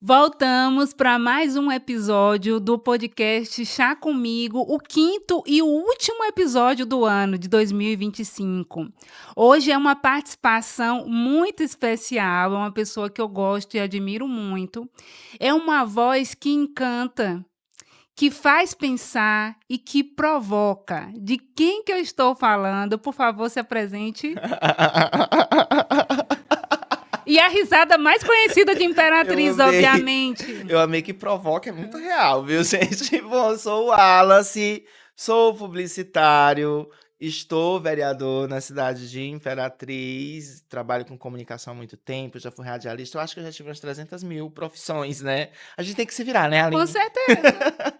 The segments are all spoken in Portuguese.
Voltamos para mais um episódio do podcast Chá Comigo, o quinto e o último episódio do ano de 2025. Hoje é uma participação muito especial, é uma pessoa que eu gosto e admiro muito. É uma voz que encanta, que faz pensar e que provoca. De quem que eu estou falando? Por favor, se apresente. E a risada mais conhecida de Eu Imperatriz, amei. obviamente. Eu amei que provoca, é muito real, viu, gente? Bom, eu sou o Wallace, sou publicitário, estou vereador na cidade de Imperatriz, trabalho com comunicação há muito tempo, já fui radialista, eu acho que eu já tive umas 300 mil profissões, né? A gente tem que se virar, né, Com Aline? certeza.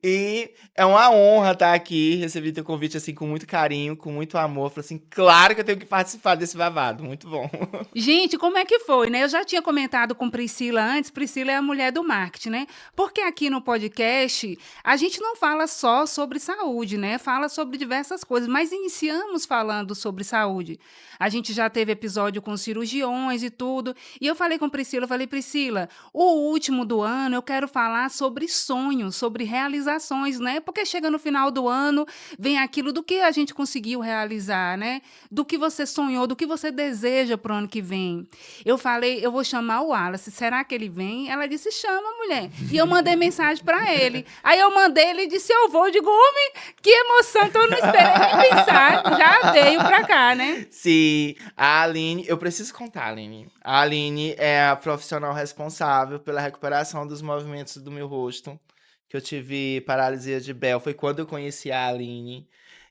E é uma honra estar aqui, recebi teu convite assim com muito carinho, com muito amor. Falei assim, claro que eu tenho que participar desse babado, muito bom. Gente, como é que foi, né? Eu já tinha comentado com Priscila antes, Priscila é a mulher do marketing, né? Porque aqui no podcast a gente não fala só sobre saúde, né? Fala sobre diversas coisas, mas iniciamos falando sobre saúde. A gente já teve episódio com cirurgiões e tudo. E eu falei com Priscila, eu falei, Priscila, o último do ano eu quero falar sobre sonhos, sobre realizações, né? Porque chega no final do ano, vem aquilo do que a gente conseguiu realizar, né? Do que você sonhou, do que você deseja para o ano que vem. Eu falei, eu vou chamar o Wallace, será que ele vem? Ela disse, chama, mulher. E eu mandei mensagem para ele. Aí eu mandei, ele disse, eu vou. Eu digo, homem, que emoção, então eu não esperei nem pensar, já veio para cá, né? Se a Aline, eu preciso contar, Aline. A Aline é a profissional responsável pela recuperação dos movimentos do meu rosto, que eu tive paralisia de Bell. Foi quando eu conheci a Aline.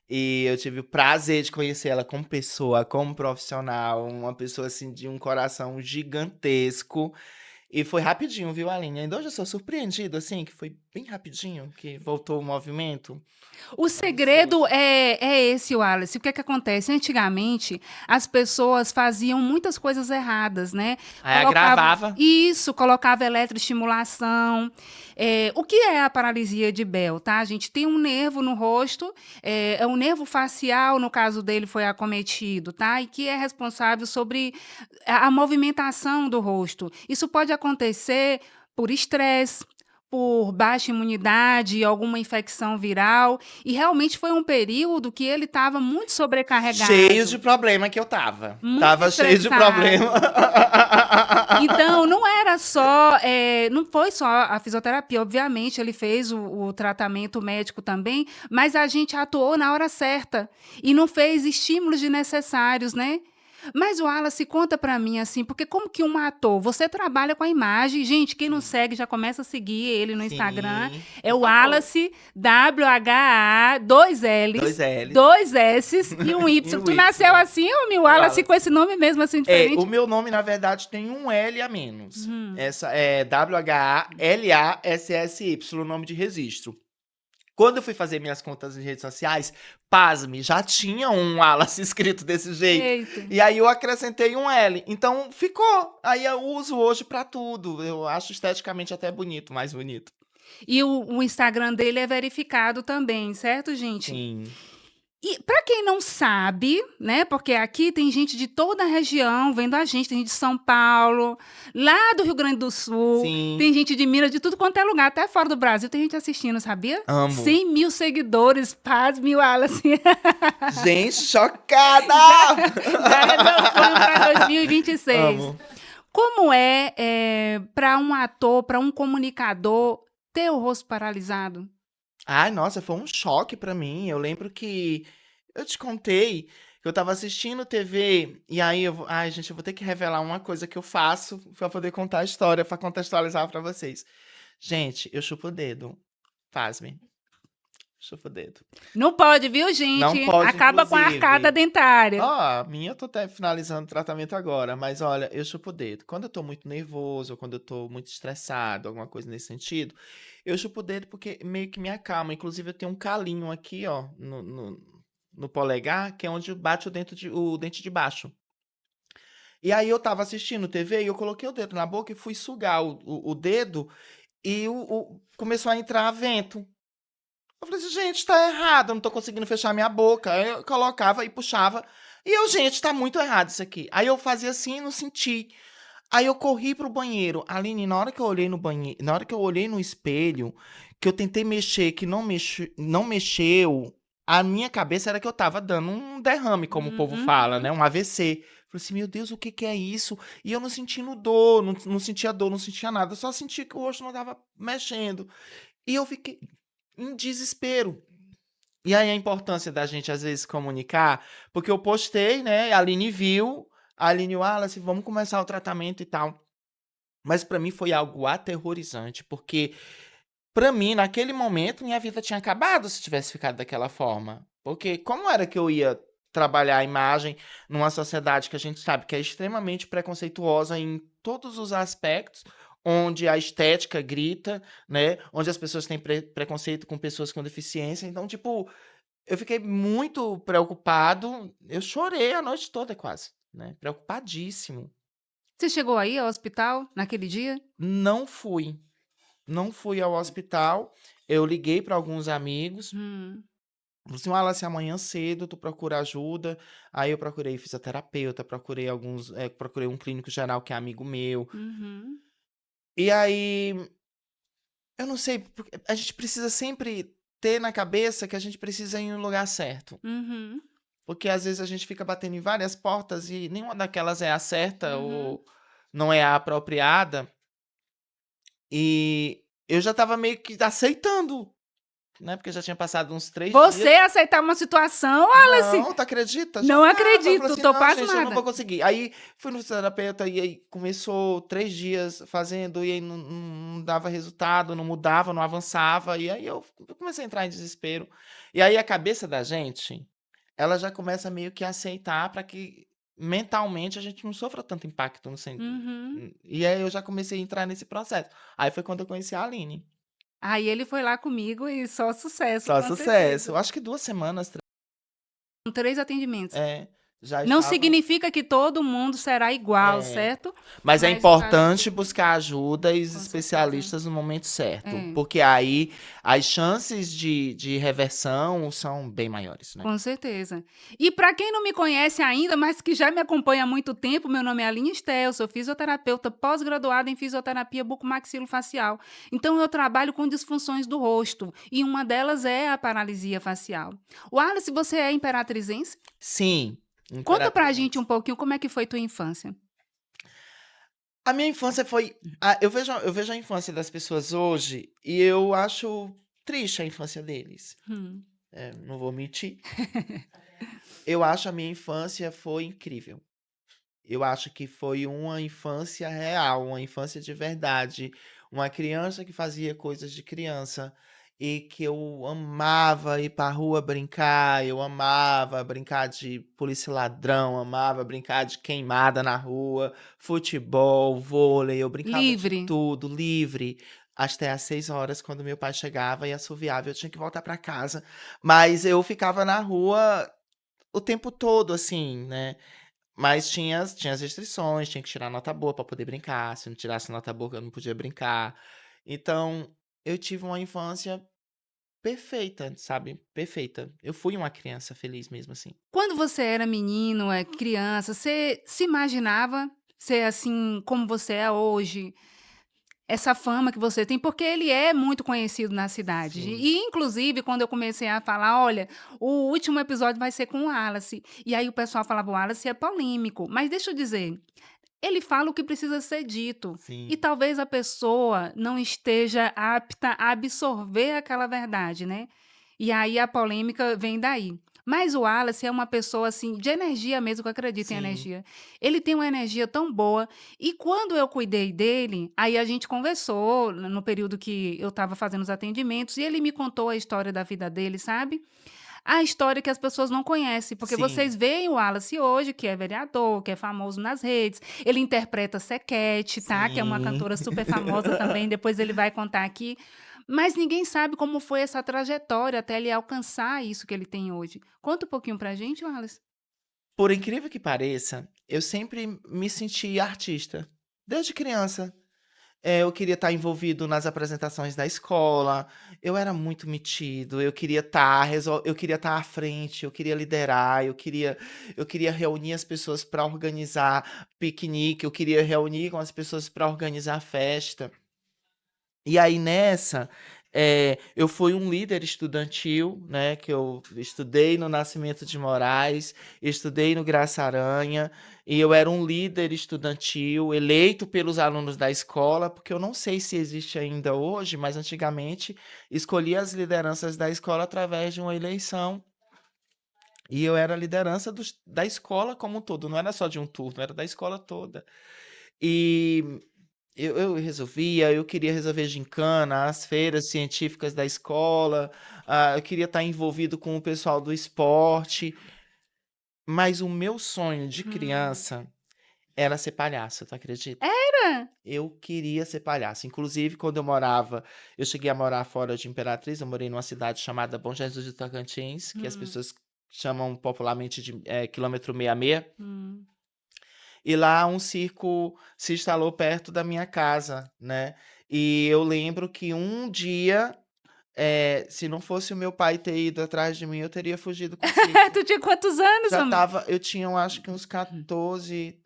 E eu tive o prazer de conhecer ela como pessoa, como profissional, uma pessoa assim de um coração gigantesco. E foi rapidinho, viu, Aline? Ainda hoje eu sou surpreendido, assim, que foi bem rapidinho que voltou o movimento. O segredo Delicioso. é esse, Wallace. O que é que acontece? Antigamente, as pessoas faziam muitas coisas erradas, né? Aí Colocava agravava. isso, colocava eletroestimulação. O que é a paralisia de Bell, tá? A gente tem um nervo no rosto, é um nervo facial, no caso dele foi acometido, tá? E que é responsável sobre a movimentação do rosto. Isso pode acontecer por estresse, por baixa imunidade, alguma infecção viral, e realmente foi um período que ele estava muito Cheio de sobrecarregado, problema que eu tava. muito Tava cheio de problema. estressado. Então, não era só, não foi só a fisioterapia, obviamente, ele fez o tratamento médico também, mas a gente atuou na hora certa e não fez estímulos desnecessários, né? Mas o Wallace conta pra mim assim, porque como que um ator, você trabalha com a imagem, gente, quem não Sim. segue já começa a seguir ele no Instagram, Sim. é Por o favor. Wallace, WHA, dois L's, Dois L's dois S's e um e Y. o Tu nasceu Y. assim, ô meu Wallace, com Wallace. esse nome mesmo assim É, o diferente? meu nome, na verdade, tem um L a menos. Uhum. Essa é WHALASSY, o nome de registro. Quando eu fui fazer minhas contas em redes sociais, pasme, já tinha um Wallace escrito desse jeito. Eita. E aí eu acrescentei um L. Então ficou. Aí eu uso hoje pra tudo. Eu acho esteticamente até bonito, mais bonito. E o Instagram dele é verificado também, certo, gente? Sim. E para quem não sabe, né, porque aqui tem gente de toda a região vendo a gente, tem gente de São Paulo, lá do Rio Grande do Sul, Sim. tem gente de Minas, de tudo quanto é lugar, até fora do Brasil tem gente assistindo, sabia? Amo. 100 mil seguidores, pasme, Wallace. Gente, chocada! Já é meu sonho para 2026. Amo. Como para um ator, para um comunicador, ter o rosto paralisado? Ai, nossa, foi um choque pra mim. Eu lembro que eu te contei que eu tava assistindo TV e aí ai, gente, eu vou ter que revelar uma coisa que eu faço pra poder contar a história, pra contextualizar pra vocês. Gente, eu chupo o dedo. Pasmem. Chupo o dedo. Não pode, viu, Não gente? pode, Acaba com a arcada inclusive. dentária. Ó, a minha eu tô até finalizando o tratamento agora, mas olha, eu chupo o dedo. Quando eu tô muito nervoso, ou quando eu tô muito estressado, alguma coisa nesse sentido, eu chupo o dedo porque meio que me acalma. Inclusive, eu tenho um calinho aqui, ó, no polegar, que é onde bate o dente de baixo. E aí eu tava assistindo TV e eu coloquei o dedo na boca e fui sugar o dedo e começou a entrar vento. Eu falei assim, gente, tá errado, eu não tô conseguindo fechar minha boca. Aí eu colocava e puxava. E eu, gente, tá muito errado isso aqui. Aí eu fazia assim e não senti. Aí eu corri pro banheiro. Aline, na hora que eu olhei no banheiro, na hora que eu olhei no espelho, que eu tentei mexer, que não mexeu, a minha cabeça era que eu estava dando um derrame, como o povo fala, né? Uhum. Um AVC. Falei assim, meu Deus, o que que é isso? E eu não sentindo dor, não sentia dor, não sentia nada. Eu só sentia que o rosto não estava mexendo. E eu fiquei em desespero. E aí a importância da gente, às vezes, comunicar, porque eu postei, né? A Aline viu, a Aline, Wallace, vamos começar o tratamento e tal. Mas pra mim foi algo aterrorizante, porque pra mim, naquele momento, minha vida tinha acabado se tivesse ficado daquela forma. Porque como era que eu ia trabalhar a imagem numa sociedade que a gente sabe que é extremamente preconceituosa em todos os aspectos, onde a estética grita, né? Onde as pessoas têm preconceito com pessoas com deficiência. Então, tipo, eu fiquei muito preocupado. Eu chorei a noite toda quase, né? Preocupadíssimo. Você chegou aí ao hospital naquele dia? Não fui. Não fui ao hospital, eu liguei para alguns amigos, Hum. falei assim: "Wallace, amanhã cedo tu procura ajuda". Aí eu procurei fisioterapeuta, procurei um clínico geral que é amigo meu. Uhum. E aí, eu não sei, porque a gente precisa sempre ter na cabeça que a gente precisa ir no lugar certo. Uhum. Porque às vezes a gente fica batendo em várias portas e nenhuma daquelas é a certa Uhum. ou não é a apropriada. E eu já estava meio que aceitando, né, porque já tinha passado uns 3 dias. Você aceitar uma situação, Wallace? Não, tu acredita? Já Não tava. Eu falei acredito, assim: tô "Não, gente, eu não pasmada. vou conseguir". Aí fui no fisioterapeuta e aí começou 3 dias fazendo e aí não dava resultado, não mudava, não avançava, e aí eu comecei a entrar em desespero. E aí a cabeça da gente, ela já começa meio que a aceitar para que mentalmente a gente não sofra tanto impacto no sen Uhum. e aí eu já comecei a entrar nesse processo. Aí foi quando eu conheci a Aline. Aí ele foi lá comigo e só sucesso, Só com sucesso. certeza. Eu acho que 2 semanas, Com 3 atendimentos. já Não estava. significa que todo mundo será igual, É. certo? Mas é Mas pra importante buscar ajuda e os com certeza. especialistas no momento certo, É, porque aí as chances de reversão são bem maiores, né. com certeza. E para quem não me conhece ainda, mas que já me acompanha há muito tempo, meu nome é Aline Estel, sou fisioterapeuta pós-graduada em fisioterapia bucomaxilofacial. Então eu trabalho com disfunções do rosto, e uma delas é a paralisia facial. Wallace, você é imperatrizense? Sim, Conta pra gente um imperatrizense. pouquinho como é que foi tua infância. A minha infância foi eu vejo a infância das pessoas hoje e eu acho triste a infância deles, Hum. não vou mentir. Eu acho a minha infância foi incrível. Eu acho que foi uma infância real, uma infância de verdade, uma criança que fazia coisas de criança e que eu amava ir pra rua brincar, eu amava brincar de polícia e ladrão, amava brincar de queimada na rua, futebol, vôlei, eu brincava de Livre. tudo, livre, até às 6 horas quando meu pai chegava e assoviava, eu tinha que voltar pra casa, mas eu ficava na rua o tempo todo, assim, né. Mas tinha as restrições, tinha que tirar nota boa pra poder brincar, se não tirasse nota boa eu não podia brincar. Então, eu tive uma infância perfeita, sabe, perfeita. Eu fui uma criança feliz mesmo assim. Quando você era menino, criança, você se imaginava ser assim como você é hoje? Essa fama que você tem, porque ele é muito conhecido na cidade. Sim, E, inclusive, quando eu comecei a falar: "Olha, o último episódio vai ser com o Wallace", e aí o pessoal falava: "O Wallace é polêmico", mas deixa eu dizer, ele fala o que precisa ser dito, e sim, talvez a pessoa não esteja apta a absorver aquela verdade, né. E aí a polêmica vem daí. Mas o Wallace é uma pessoa, assim, de energia mesmo, que eu acredito em sim, energia. Ele tem uma energia tão boa, e quando eu cuidei dele, aí a gente conversou no período que eu estava fazendo os atendimentos, e ele me contou a história da vida dele, sabe. A história que as pessoas não conhecem, porque sim, vocês veem o Wallace hoje, que é vereador, que é famoso nas redes, ele interpreta Sequete, tá, que é uma sim. cantora super famosa também, depois ele vai contar aqui, mas ninguém sabe como foi essa trajetória até ele alcançar isso que ele tem hoje. Conta um pouquinho pra gente, Wallace. Por incrível que pareça, eu sempre me senti artista, desde criança. Eu queria estar envolvido nas apresentações da escola. Eu era muito metido, eu queria estar à frente, eu queria liderar, eu queria reunir as pessoas para organizar piquenique, eu queria reunir com as pessoas para organizar festa. E aí nessa, eu fui um líder estudantil, né, que eu estudei no Nascimento de Moraes, estudei no Graça Aranha, e eu era um líder estudantil eleito pelos alunos da escola, porque eu não sei se existe ainda hoje, mas antigamente escolhia as lideranças da escola através de uma eleição, e eu era a liderança da escola como um todo, não era só de um turno, era da escola toda. E eu queria resolver gincana, as feiras científicas da escola, eu queria estar envolvido com o pessoal do esporte, mas o meu sonho de Hum. criança era ser palhaço, tu acredita? Era? Eu queria ser palhaço. Inclusive, quando eu cheguei a morar fora de Imperatriz, eu morei numa cidade chamada Bom Jesus do Tocantins, que as Hum, pessoas chamam popularmente de quilômetro 66. hum. E lá um circo se instalou perto da minha casa, né. E eu lembro que um dia, se não fosse o meu pai ter ido atrás de mim, eu teria fugido com o circo. Tu tinha quantos anos, amor? Eu tinha eu acho que uns 14,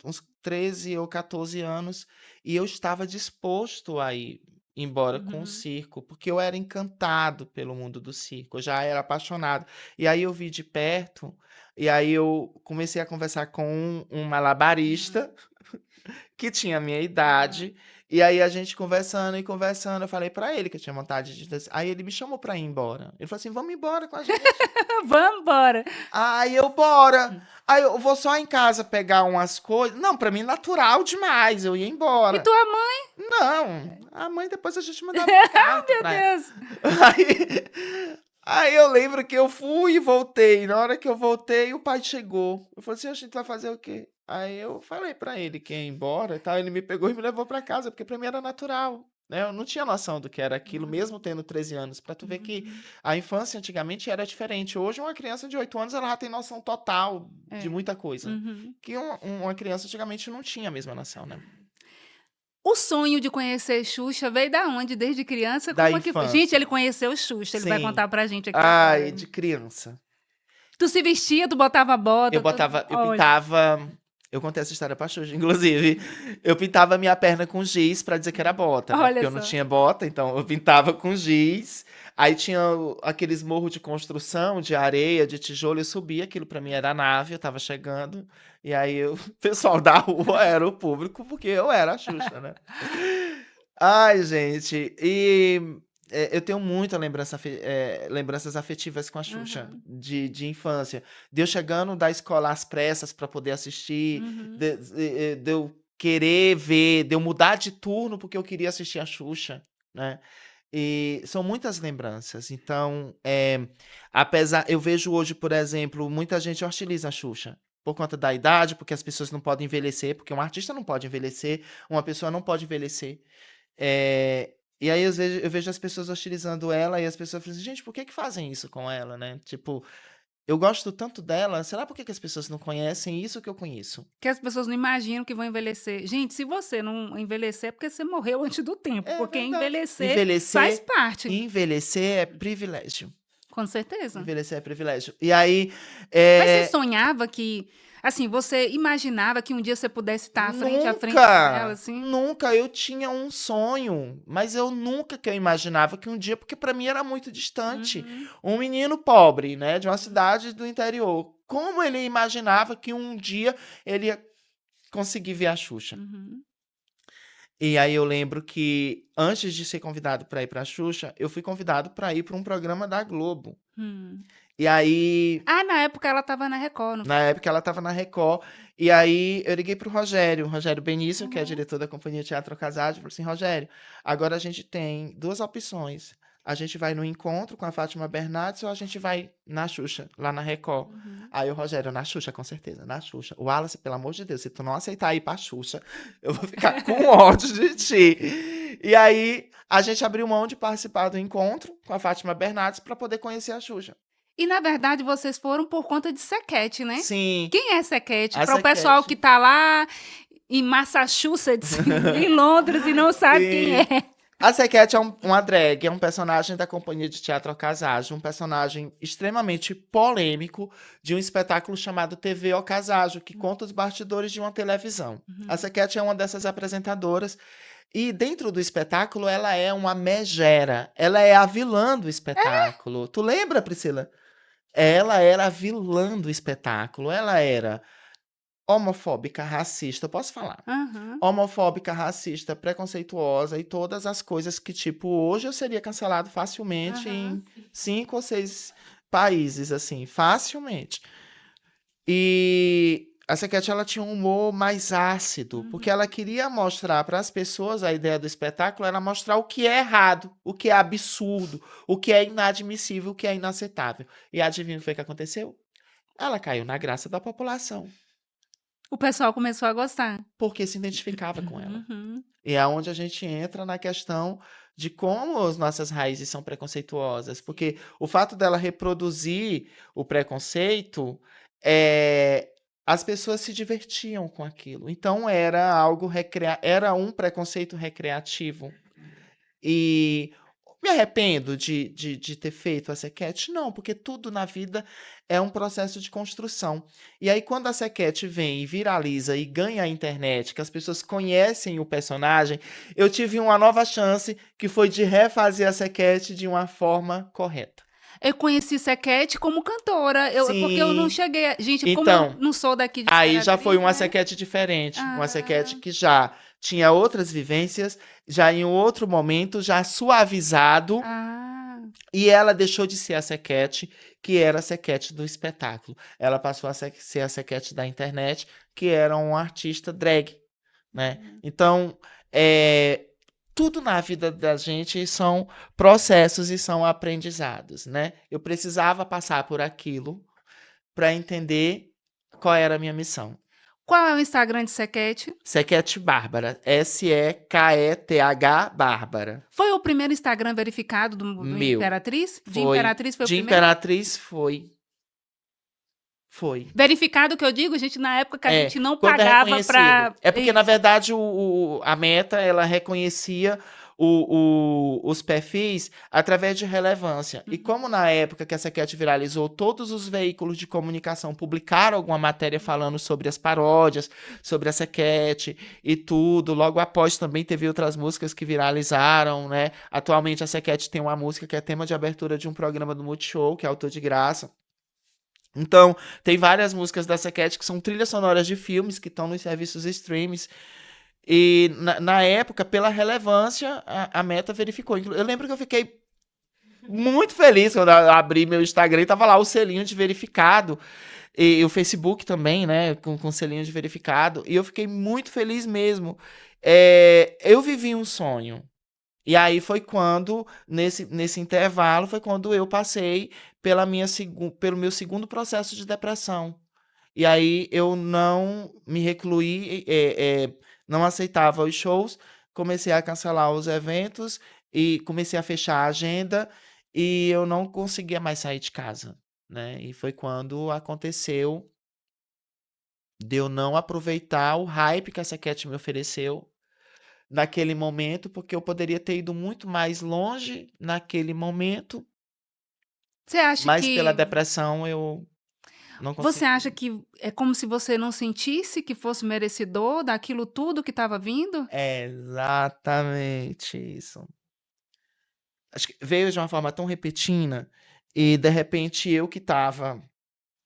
uns 13 ou 14 anos, e eu estava disposto a ir embora com o Uhum. circo, porque eu era encantado pelo mundo do circo, eu já era apaixonado. E aí eu vi de perto, e aí eu comecei a conversar com um Uhum. malabarista que tinha a minha Aham. idade, e aí a gente conversando e conversando, eu falei pra ele que eu tinha vontade aí ele me chamou pra ir embora. Ele falou assim: "Vamos embora com a gente". Vamos embora. Aí eu: "Bora". Aí eu: "Vou só em casa pegar umas coisas". Não, pra mim natural demais, eu ia E embora. tua mãe? Não, a mãe depois a gente mandava carta Meu pra ela. Deus. Aí eu lembro que eu fui e voltei, na hora que eu voltei o pai chegou. Eu falei assim: "A gente vai fazer o quê?". Aí eu falei pra ele que ia embora e tal, ele me pegou e me levou pra casa, porque pra mim era natural, né, eu não tinha noção do que era aquilo, mesmo Uhum. tendo 13 anos, pra tu ver que Uhum. a infância antigamente era diferente. Hoje uma criança de 8 anos ela já tem noção total de É. muita coisa, Uhum. que uma criança antigamente não tinha a mesma noção, né. O sonho de conhecer Xuxa veio da onde? Desde criança? Da Como é que foi? Gente, infância, ele conheceu Xuxa, ele vai sim. contar pra gente aqui Ai, agora. de criança. Tu se vestia, tu botava Eu bota, tu botava eu olha, pintava eu contei essa história pra Xuxa, inclusive. Eu pintava minha perna com giz pra dizer que era bota, né, porque olha eu não só. tinha bota, então eu pintava com giz. Aí tinha aqueles morros de construção, de areia, de tijolo, eu subia, aquilo pra mim era a nave, eu estava chegando, e aí o pessoal da rua era o público, porque eu era a Xuxa, né. Ai, gente, eu tenho muita lembranças afetivas com a Xuxa, Aham. de infância. De eu chegando da escola às pressas para poder assistir, Uhum. de eu querer ver, de eu mudar de turno porque eu queria assistir a Xuxa, né. E são muitas lembranças, então, apesar eu vejo hoje, por exemplo, muita gente hostiliza a Xuxa, por conta da idade, porque as pessoas não podem envelhecer, porque um artista não pode envelhecer, uma pessoa não pode envelhecer. E aí eu vejo as pessoas hostilizando ela e as pessoas falam assim: "Gente, por que que fazem isso com ela, né?". Tipo, eu gosto tanto dela, será por que que as pessoas não conhecem isso que eu conheço? Que as pessoas não imaginam que vão envelhecer. Gente, se você não envelhecer é porque você morreu antes do tempo, É porque verdade. envelhecer faz parte, Envelhecer é privilégio. com certeza. Envelhecer é privilégio. E aí, Mas você eh sonhava que assim, você imaginava que um dia você pudesse estar frente a frente dela, nunca, assim? nunca eu tinha um sonho, mas eu nunca que eu imaginava que um dia porque para mim era muito distante. Uhum, Um menino pobre, né, de uma uhum, cidade do interior, como ele imaginava que um dia ele ia conseguir ver a Xuxa? uhum. E aí eu lembro que antes de ser convidado para ir pra Xuxa, eu fui convidado para ir para um programa da Globo. Hum. E aí Ah, na época ela estava na Record, não Na foi? época ela estava na Record, e aí eu liguei para o Rogério Benício, que é Uhum. diretor da companhia Teatro Casado, falei assim: "Rogério, agora a gente tem 2 opções, a gente vai no encontro com a Fátima Bernardes ou a gente vai na Xuxa, lá na Record". Uhum. Aí o Rogério: "Na Xuxa, com certeza, na Xuxa". "O Wallace, pelo amor de Deus, se tu não aceitar ir pra Xuxa, eu vou ficar com ódio de ti". E aí a gente abriu mão de participar do encontro com a Fátima Bernardes para poder conhecer a Xuxa. E na verdade vocês foram por conta de Sequete, né? Sim, Quem é Sequete? a Para o pessoal Sequete. que tá lá, em Massachusetts, em Londres, e não sabe quem Sim. é. A Sequete é uma drag, é um personagem da companhia de teatro Okazage, um personagem extremamente polêmico de um espetáculo chamado TV Okazage, que conta os bastidores de uma televisão. A Uhum. Sequete é uma dessas apresentadoras e dentro do espetáculo ela é uma megera, ela é a vilã do espetáculo. Tu lembra, Priscila? Ela era a vilã do espetáculo, ela era homofóbica, racista, eu posso falar. Aham. Homofóbica, racista, preconceituosa e todas as coisas que, tipo, hoje eu seria cancelado facilmente Aham. em 5 ou 6 países, assim, facilmente. E a Sequete, ela tinha um humor mais ácido, porque ela Uhum. queria mostrar para as pessoas, a ideia do espetáculo era mostrar o que é errado, o que é absurdo, o que é inadmissível, o que é inaceitável. E adivinha o que foi que aconteceu? Ela caiu na graça da população, O pessoal começou a gostar. porque se identificava com ela. Uhum. E é onde a gente entra na questão de como as nossas raízes são preconceituosas, porque o fato dela reproduzir o preconceito, é, as pessoas se divertiam com aquilo. Então era algo era um preconceito recreativo. E me arrependo de ter feito a Sequete? Não, porque tudo na vida é um processo de construção. E aí, quando a Sequete vem e viraliza e ganha a internet, que as pessoas conhecem o personagem, eu tive uma nova chance, que foi de refazer a Sequete de uma forma correta. Eu conheci Sequete como cantora, porque eu não Sim. cheguei a gente, como eu Então, não sou daqui de aí já foi Imperatriz, uma né. Sequete diferente, uma Sequete Ah. que já tinha outras vivências, já em outro momento, já suavizado. Ah. E ela deixou de ser a Sequete, que era a Sequete do espetáculo. Ela passou a ser a Sequete da internet, que era um artista drag, né. Uhum. Então, tudo na vida da gente são processos e são aprendizados, né. Eu precisava passar por aquilo para entender qual era a minha missão. Qual é o Instagram de Sequete? Sequete Bárbara, Seketh Bárbara. Foi o primeiro Instagram verificado do Meu, Imperatriz? De foi. Imperatriz foi o De primeiro? Imperatriz foi. Foi. Verificado que eu digo, gente, na época que a É, gente não quando é pagava reconhecido. pra É porque, na isso. verdade, a Meta, ela reconhecia os perfis através de relevância. E Uhum. como na época que a Sequete viralizou, todos os veículos de comunicação publicaram alguma matéria falando sobre as paródias, sobre a Sequete e tudo. Logo após também teve outras músicas que viralizaram, né? Atualmente a Sequete tem uma música que é tema de abertura de um programa do Multishow, que é Autor de Graça. Então, tem várias músicas da Sequete que são trilhas sonoras de filmes que estão nos serviços streams. E na época, pela relevância, a Meta verificou. Eu lembro que eu fiquei muito feliz quando eu abri meu Instagram e tava lá o selinho de verificado. E o Facebook também, né? Com selinho de verificado. E eu fiquei muito feliz mesmo. Eu vivi um sonho. E aí foi quando, nesse intervalo, foi quando eu passei pelo meu segundo processo de depressão. E aí eu não me recluí, não aceitava os shows, comecei a cancelar os eventos e comecei a fechar a agenda e eu não conseguia mais sair de casa, né? E foi quando aconteceu de eu não aproveitar o hype que a Sequete me ofereceu naquele momento, porque eu poderia ter ido muito mais longe naquele momento, Você acha mas pela que depressão eu não você acha consegui. que é como se você não sentisse que fosse merecedor daquilo tudo que estava vindo? É exatamente isso. Acho que veio de uma forma tão repentina e de repente eu que estava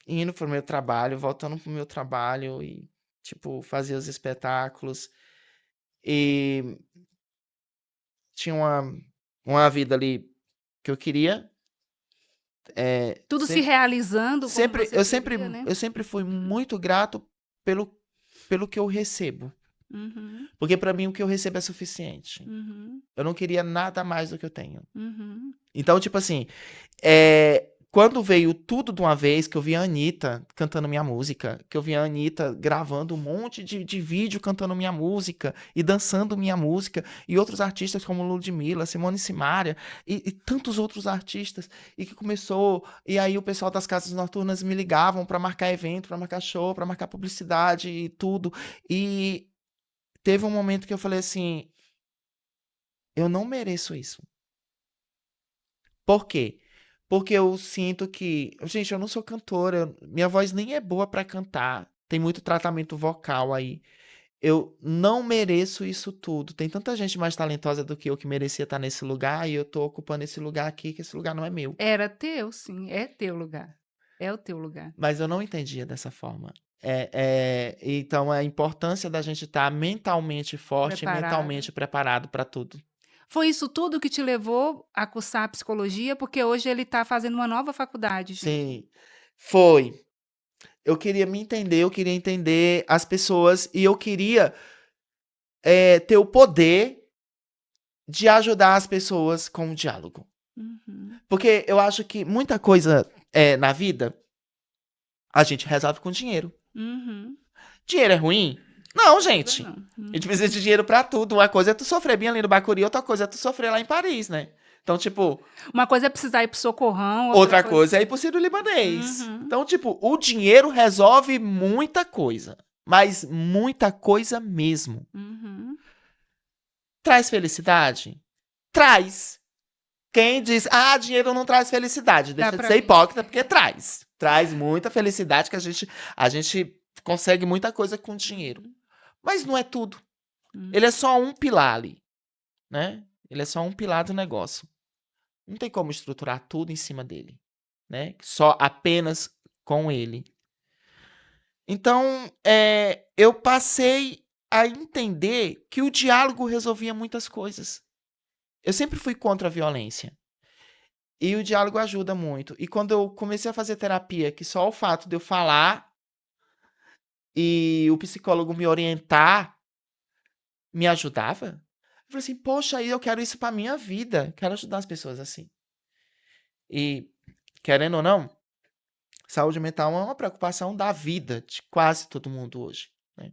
indo para o meu trabalho, voltando para o meu trabalho e, tipo, fazia os espetáculos e tinha uma vida ali que eu queria, Tudo se sempre realizando como sempre você queria, né? eu sempre fui muito grato pelo que eu recebo, Uhum, porque para mim o que eu recebo é suficiente. uhum, Eu não queria nada mais do que eu tenho. uhum. Então, tipo assim, quando veio tudo de uma vez, que eu vi a Anitta cantando minha música, que eu vi a Anitta gravando um monte de vídeo cantando minha música e dançando minha música, e outros artistas como Ludmilla, Simone Simaria e tantos outros artistas, e que começou, e aí o pessoal das casas noturnas me ligavam para marcar evento, para marcar show, para marcar publicidade e tudo, e teve um momento que eu falei assim, eu não mereço isso. Por quê? Porque eu sinto que, gente, eu não sou cantora, minha voz nem é boa pra cantar. Tem muito tratamento vocal aí. Eu não mereço isso tudo. Tem tanta gente mais talentosa do que eu que merecia estar nesse lugar e eu tô ocupando esse lugar aqui, que esse lugar não é meu. Era teu, sim, é teu lugar. É o teu lugar. Mas eu não entendia dessa forma. Então, a importância da gente estar mentalmente forte e Preparada. mentalmente preparado para tudo. Foi isso tudo que te levou a cursar psicologia? Porque hoje ele está fazendo uma nova faculdade, gente. Sim, foi. Eu queria me entender, eu queria entender as pessoas e eu queria ter o poder de ajudar as pessoas com o diálogo. Uhum. Porque eu acho que muita coisa na vida a gente resolve com dinheiro. Uhum. Dinheiro é ruim? Não, Coisa gente. não. A gente precisa de dinheiro pra tudo. Uma coisa é tu sofrer bem ali no Bacuri, outra coisa é tu sofrer lá em Paris, né? Então, tipo, Uma coisa é precisar ir pro socorrão, outra outra coisa. coisa é ir pro Sírio-Libanês. Uhum. Então, tipo, o dinheiro resolve muita coisa. Mas muita coisa mesmo. Uhum. Traz felicidade? Traz. Quem diz, dinheiro não traz felicidade, Dá deixa de pra ser mim. hipócrita, porque traz. Traz muita felicidade que a gente consegue muita coisa com dinheiro. Mas não é tudo. Ele é só um pilar ali, né? Ele é só um pilar do negócio. Não tem como estruturar tudo em cima dele, né? Só apenas com ele. Então, eu passei a entender que o diálogo resolvia muitas coisas. Eu sempre fui contra a violência. E o diálogo ajuda muito. E quando eu comecei a fazer terapia, que só o fato de eu falar e o psicólogo me orientar me ajudava, eu falei assim, poxa, aí eu quero isso pra minha vida. Quero ajudar as pessoas assim. E, querendo ou não, saúde mental é uma preocupação da vida de quase todo mundo hoje, né?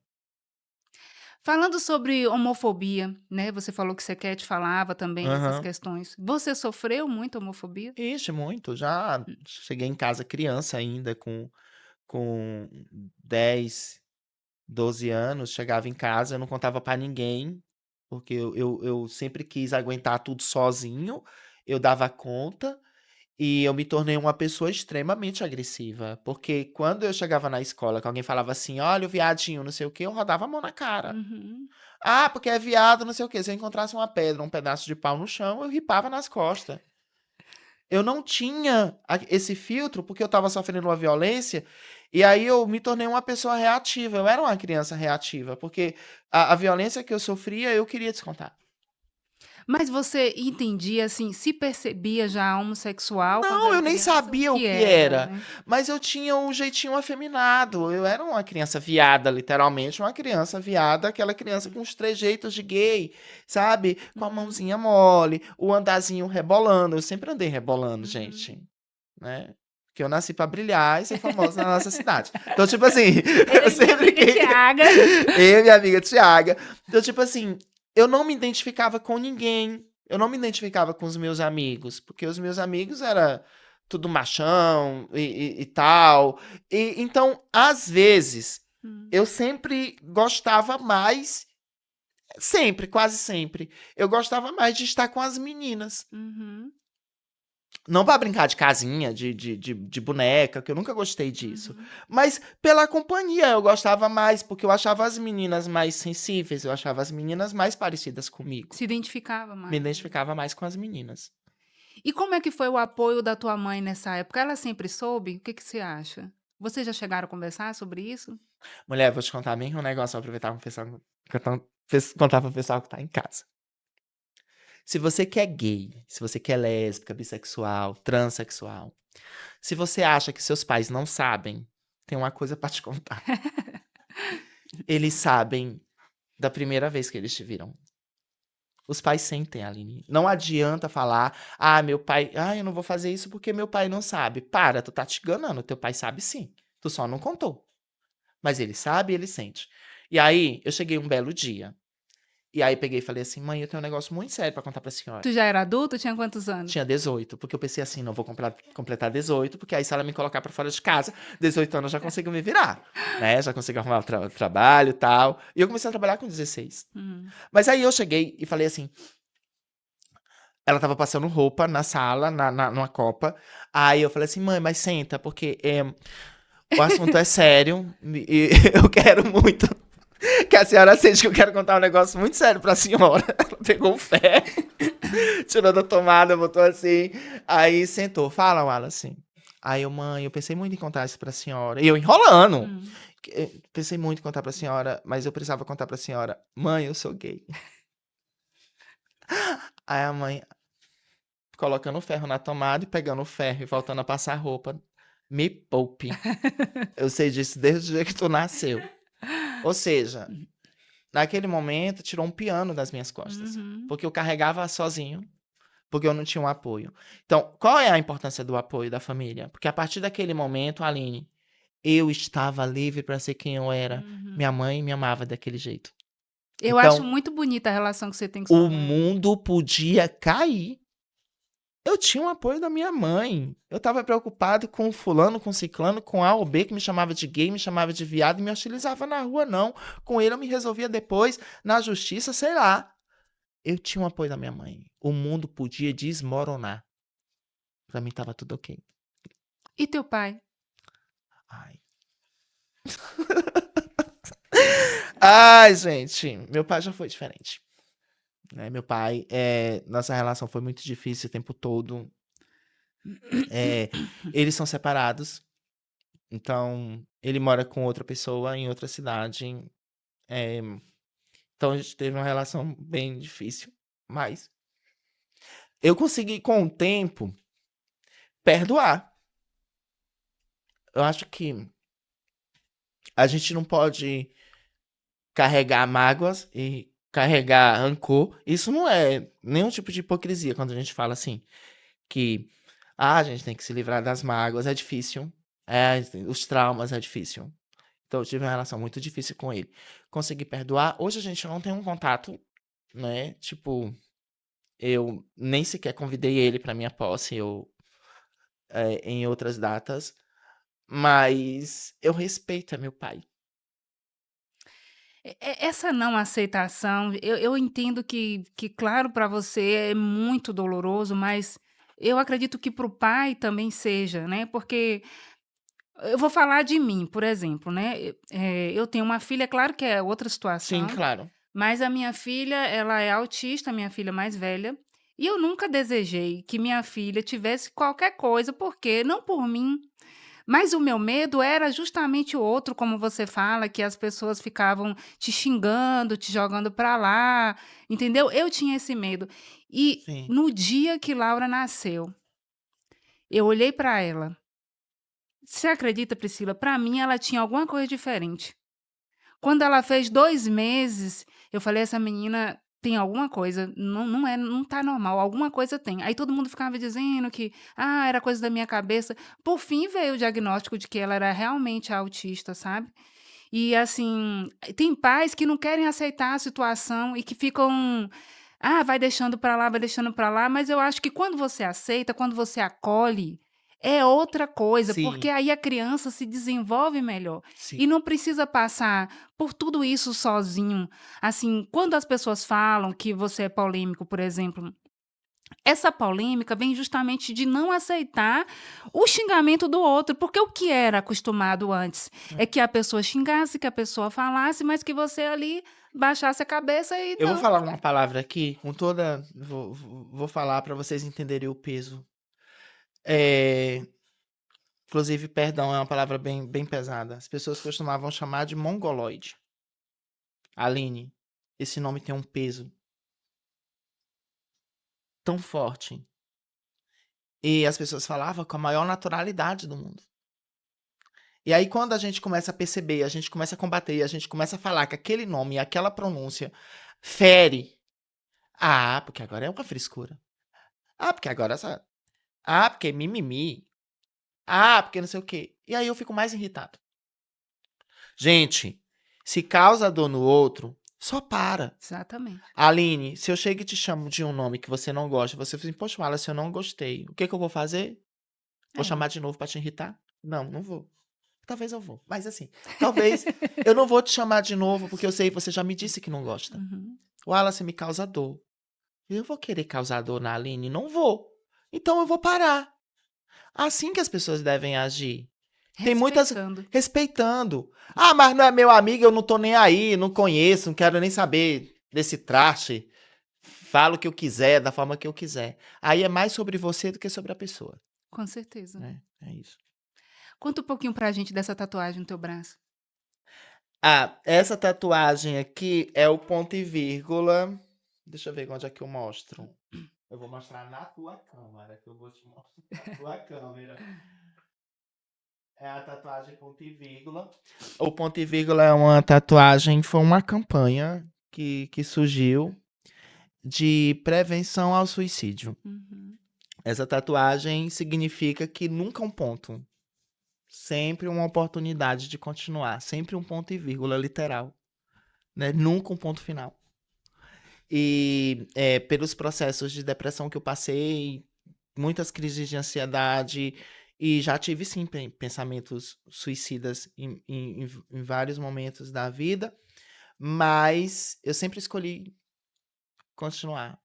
Falando sobre homofobia, né, você falou que Sequete falava também essas Aham. questões. Você sofreu muito homofobia? Ixi, muito. Já cheguei em casa criança ainda, com 10, 12 anos, chegava em casa, eu não contava pra ninguém, porque eu sempre quis aguentar tudo sozinho, eu dava conta, e eu me tornei uma pessoa extremamente agressiva, porque quando eu chegava na escola, que alguém falava assim, olha o viadinho, não sei o que, eu rodava a mão na cara. Uhum. Ah, porque é viado, não sei o que. Se eu encontrasse uma pedra, um pedaço de pau no chão, eu ripava nas costas. Eu não tinha esse filtro porque eu estava sofrendo uma violência e aí eu me tornei uma pessoa reativa. Eu era uma criança reativa porque a violência que eu sofria eu queria descontar. Mas você entendia, assim, se percebia já homossexual quando Não, era eu nem criança? O sabia o que que era, era, né? mas eu tinha um jeitinho afeminado. Eu era uma criança viada, literalmente, uma criança viada, aquela criança com os trejeitos de gay, sabe? Com a Uhum, mãozinha mole, o andazinho rebolando. Eu sempre andei rebolando, uhum. gente. Né? Que eu nasci pra brilhar e ser famosa na nossa cidade. Então, tipo assim, eu Ele e minha sempre amiga que. Tiaga. Eu e minha amiga Tiaga. Então, tipo assim, eu não me identificava com ninguém. Eu não me identificava com os meus amigos. Porque os meus amigos era tudo machão e tal. Então, às vezes, Hum, eu sempre gostava mais. Sempre, quase sempre. Eu gostava mais de estar com as meninas. uhum, Não pra brincar de casinha, de boneca, que eu nunca gostei disso. uhum. Mas pela companhia eu gostava mais, porque eu achava as meninas mais sensíveis, eu achava as meninas mais parecidas comigo. Se identificava Me mais, né? identificava mais com as meninas. E como é que foi o apoio da tua mãe nessa época? Ela sempre soube? O que que você acha? Vocês já chegaram a conversar sobre isso? Mulher, vou te contar bem um negócio, vou aproveitar pro pessoal, contar pro pessoal que tá em casa. Se você que é gay, se você que é lésbica, bissexual, transexual, se você acha que seus pais não sabem, tem uma coisa pra te contar. Eles sabem da primeira vez que eles te viram. Os pais sentem, Aline. Não adianta falar, meu pai, eu não vou fazer isso porque meu pai não sabe. Para, tu tá te enganando, teu pai sabe sim. Tu só não contou. Mas ele sabe e ele sente. E aí, eu cheguei um belo dia E aí peguei e falei assim, mãe, eu tenho um negócio muito sério pra contar pra senhora. Tu já era adulto? Tinha quantos anos? Tinha 18, porque eu pensei assim, não vou completar 18, porque aí se ela me colocar pra fora de casa, 18 anos eu já consigo me virar, né? Já consigo arrumar trabalho e tal. E eu comecei a trabalhar com 16. Mas aí eu cheguei e falei assim, ela tava passando roupa na sala, numa copa. Aí eu falei assim, mãe, mas senta, porque o assunto é sério e eu quero muito que a senhora sente que eu quero contar um negócio muito sério pra senhora. Ela pegou um ferro, tirou da tomada, botou assim, aí sentou. Fala, Wallace. Aí eu, mãe, eu pensei muito em contar isso pra senhora. E eu enrolando. Pensei muito em contar pra senhora, mas eu precisava contar pra senhora. Mãe, eu sou gay. Aí a mãe, colocando o ferro na tomada e pegando o ferro e voltando a passar roupa. Me poupe. Eu sei disso desde o dia que tu nasceu. Ou seja, naquele momento tirou um piano das minhas costas. Porque eu carregava sozinho, porque eu não tinha um apoio. Então, qual é a importância do apoio da família? Porque a partir daquele momento, Aline, eu estava livre para ser quem eu era. Minha mãe me amava daquele jeito. Eu acho Então, muito bonita a relação que você tem com sua o mãe. mundo podia cair. Eu tinha o apoio da minha mãe. Eu tava preocupado com fulano, com ciclano, com A ou B que me chamava de gay, me chamava de viado e me hostilizava na rua, não. Com ele eu me resolvia depois, na justiça, sei lá. Eu tinha o apoio da minha mãe. O mundo podia desmoronar. Pra mim tava tudo ok. E teu pai? Ai. Ai, gente. Meu pai já foi diferente. Né? Meu pai, nossa relação foi muito difícil o tempo todo. Eles são separados. Então, ele mora com outra pessoa em outra cidade. É, então, a gente teve uma relação bem difícil. Mas eu consegui, com o tempo, perdoar. Eu acho que a gente não pode carregar mágoas e carregar rancor. Isso não é nenhum tipo de hipocrisia quando a gente fala assim, que a gente tem que se livrar das mágoas, é difícil. Os traumas é difícil. Então eu tive uma relação muito difícil com ele. Consegui perdoar. Hoje a gente não tem um contato, né? Tipo, eu nem sequer convidei ele para minha posse, em outras datas. Mas eu respeito meu pai. Essa não aceitação, eu entendo que claro, para você é muito doloroso, mas eu acredito que para o pai também seja, né, porque eu vou falar de mim, por exemplo, né, eu tenho uma filha, claro que é outra Sim, situação, claro. mas a minha filha, ela é autista, a minha filha mais velha, e eu nunca desejei que minha filha tivesse qualquer coisa, porque não por mim, mas o meu medo era justamente o outro, como você fala, que as pessoas ficavam te xingando, te jogando para lá, entendeu? Eu tinha esse medo. E Sim. no dia que Laura nasceu, eu olhei para ela. Você acredita, Priscila? Para mim, ela tinha alguma coisa diferente. Quando ela fez 2 meses, eu falei: "Essa menina tem alguma coisa, não tá normal, alguma coisa tem". Aí todo mundo ficava dizendo que: "Ah, era coisa da minha cabeça". Por fim, veio o diagnóstico de que ela era realmente autista, sabe. E, assim, tem pais que não querem aceitar a situação e que ficam: "Ah, vai deixando pra lá", mas eu acho que quando você aceita, quando você acolhe, é outra coisa, porque Sim, aí a criança se desenvolve melhor. sim. E não precisa passar por tudo isso sozinho. Assim, quando as pessoas falam que você é polêmico, por exemplo, essa polêmica vem justamente de não aceitar o xingamento do outro, porque o que era acostumado antes é que a pessoa xingasse, que a pessoa falasse, mas que você ali baixasse a cabeça e Eu vou não. falar uma palavra aqui com toda. Vou falar para vocês entenderem o peso. É, inclusive, perdão, é uma palavra bem pesada. As pessoas costumavam chamar de mongoloide. Aline, esse nome tem um peso tão forte. E as pessoas falavam com a maior naturalidade do mundo. E aí, quando a gente começa a perceber, a gente começa a combater, a gente começa a falar que aquele nome e aquela pronúncia fere. Ah, porque agora é uma frescura. Ah, porque agora essa. Ah, porque mimimi. Ah, porque não sei o quê. E aí eu fico mais irritado. Gente, se causa dor no outro, Só para. Exatamente. Aline, se eu chego e te chamo de um nome que você não gosta, você fala assim, poxa, Wallace, eu não gostei. O que que eu vou fazer? Vou É. chamar de novo pra te irritar? Não, não vou. Talvez eu vou. Mas assim, talvez eu não vou te chamar de novo, porque eu sei que você já me disse que não gosta. Uhum. O Wallace me causa dor. Eu vou querer causar dor na Aline? Não vou. Então eu vou parar. Assim que as pessoas devem agir. Tem muitas Respeitando. respeitando. Ah, mas não é meu amigo, eu não tô nem aí, não conheço, não quero nem saber desse traste. Falo o que eu quiser, da forma que eu quiser. Aí é mais sobre você do que sobre a pessoa, Com certeza. né? É isso. Conta um pouquinho pra gente dessa tatuagem no teu braço. Ah, essa tatuagem aqui é o ponto e vírgula. Deixa eu ver onde é que eu mostro. Eu vou mostrar na tua câmera, que eu vou te mostrar na tua câmera. É a tatuagem ponto e vírgula. O ponto e vírgula é uma tatuagem, foi uma campanha que surgiu de prevenção ao suicídio. Uhum. Essa tatuagem significa que nunca um ponto, sempre uma oportunidade de continuar, sempre um ponto e vírgula literal, né? Nunca um ponto final. E pelos processos de depressão que eu passei, muitas crises de ansiedade, e já tive sim pensamentos suicidas em vários momentos da vida, mas eu sempre escolhi continuar.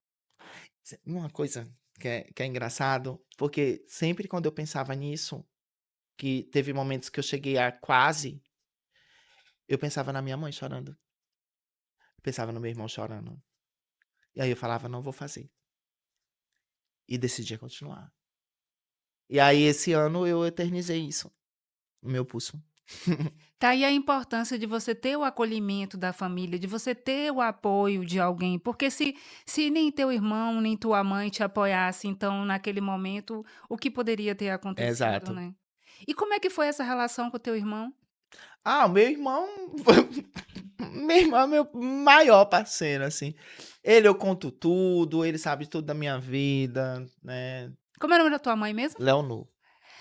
Uma coisa que é engraçado, porque sempre quando eu pensava nisso, que teve momentos que eu cheguei a quase, eu pensava na minha mãe chorando, eu pensava no meu irmão chorando. E aí eu falava, não vou fazer. E decidia continuar. E aí esse ano eu eternizei isso, no meu pulso. Tá aí a importância de você ter o acolhimento da família, de você ter o apoio de alguém, porque se nem teu irmão, nem tua mãe te apoiasse, então naquele momento, o que poderia ter acontecido, Exato. né? E como é que foi essa relação com o teu irmão? Ah, o meu irmão. Meu irmão é meu maior parceiro, assim. Ele eu conto tudo, ele sabe tudo da minha vida, né? Como era o nome da tua mãe mesmo? Leonor.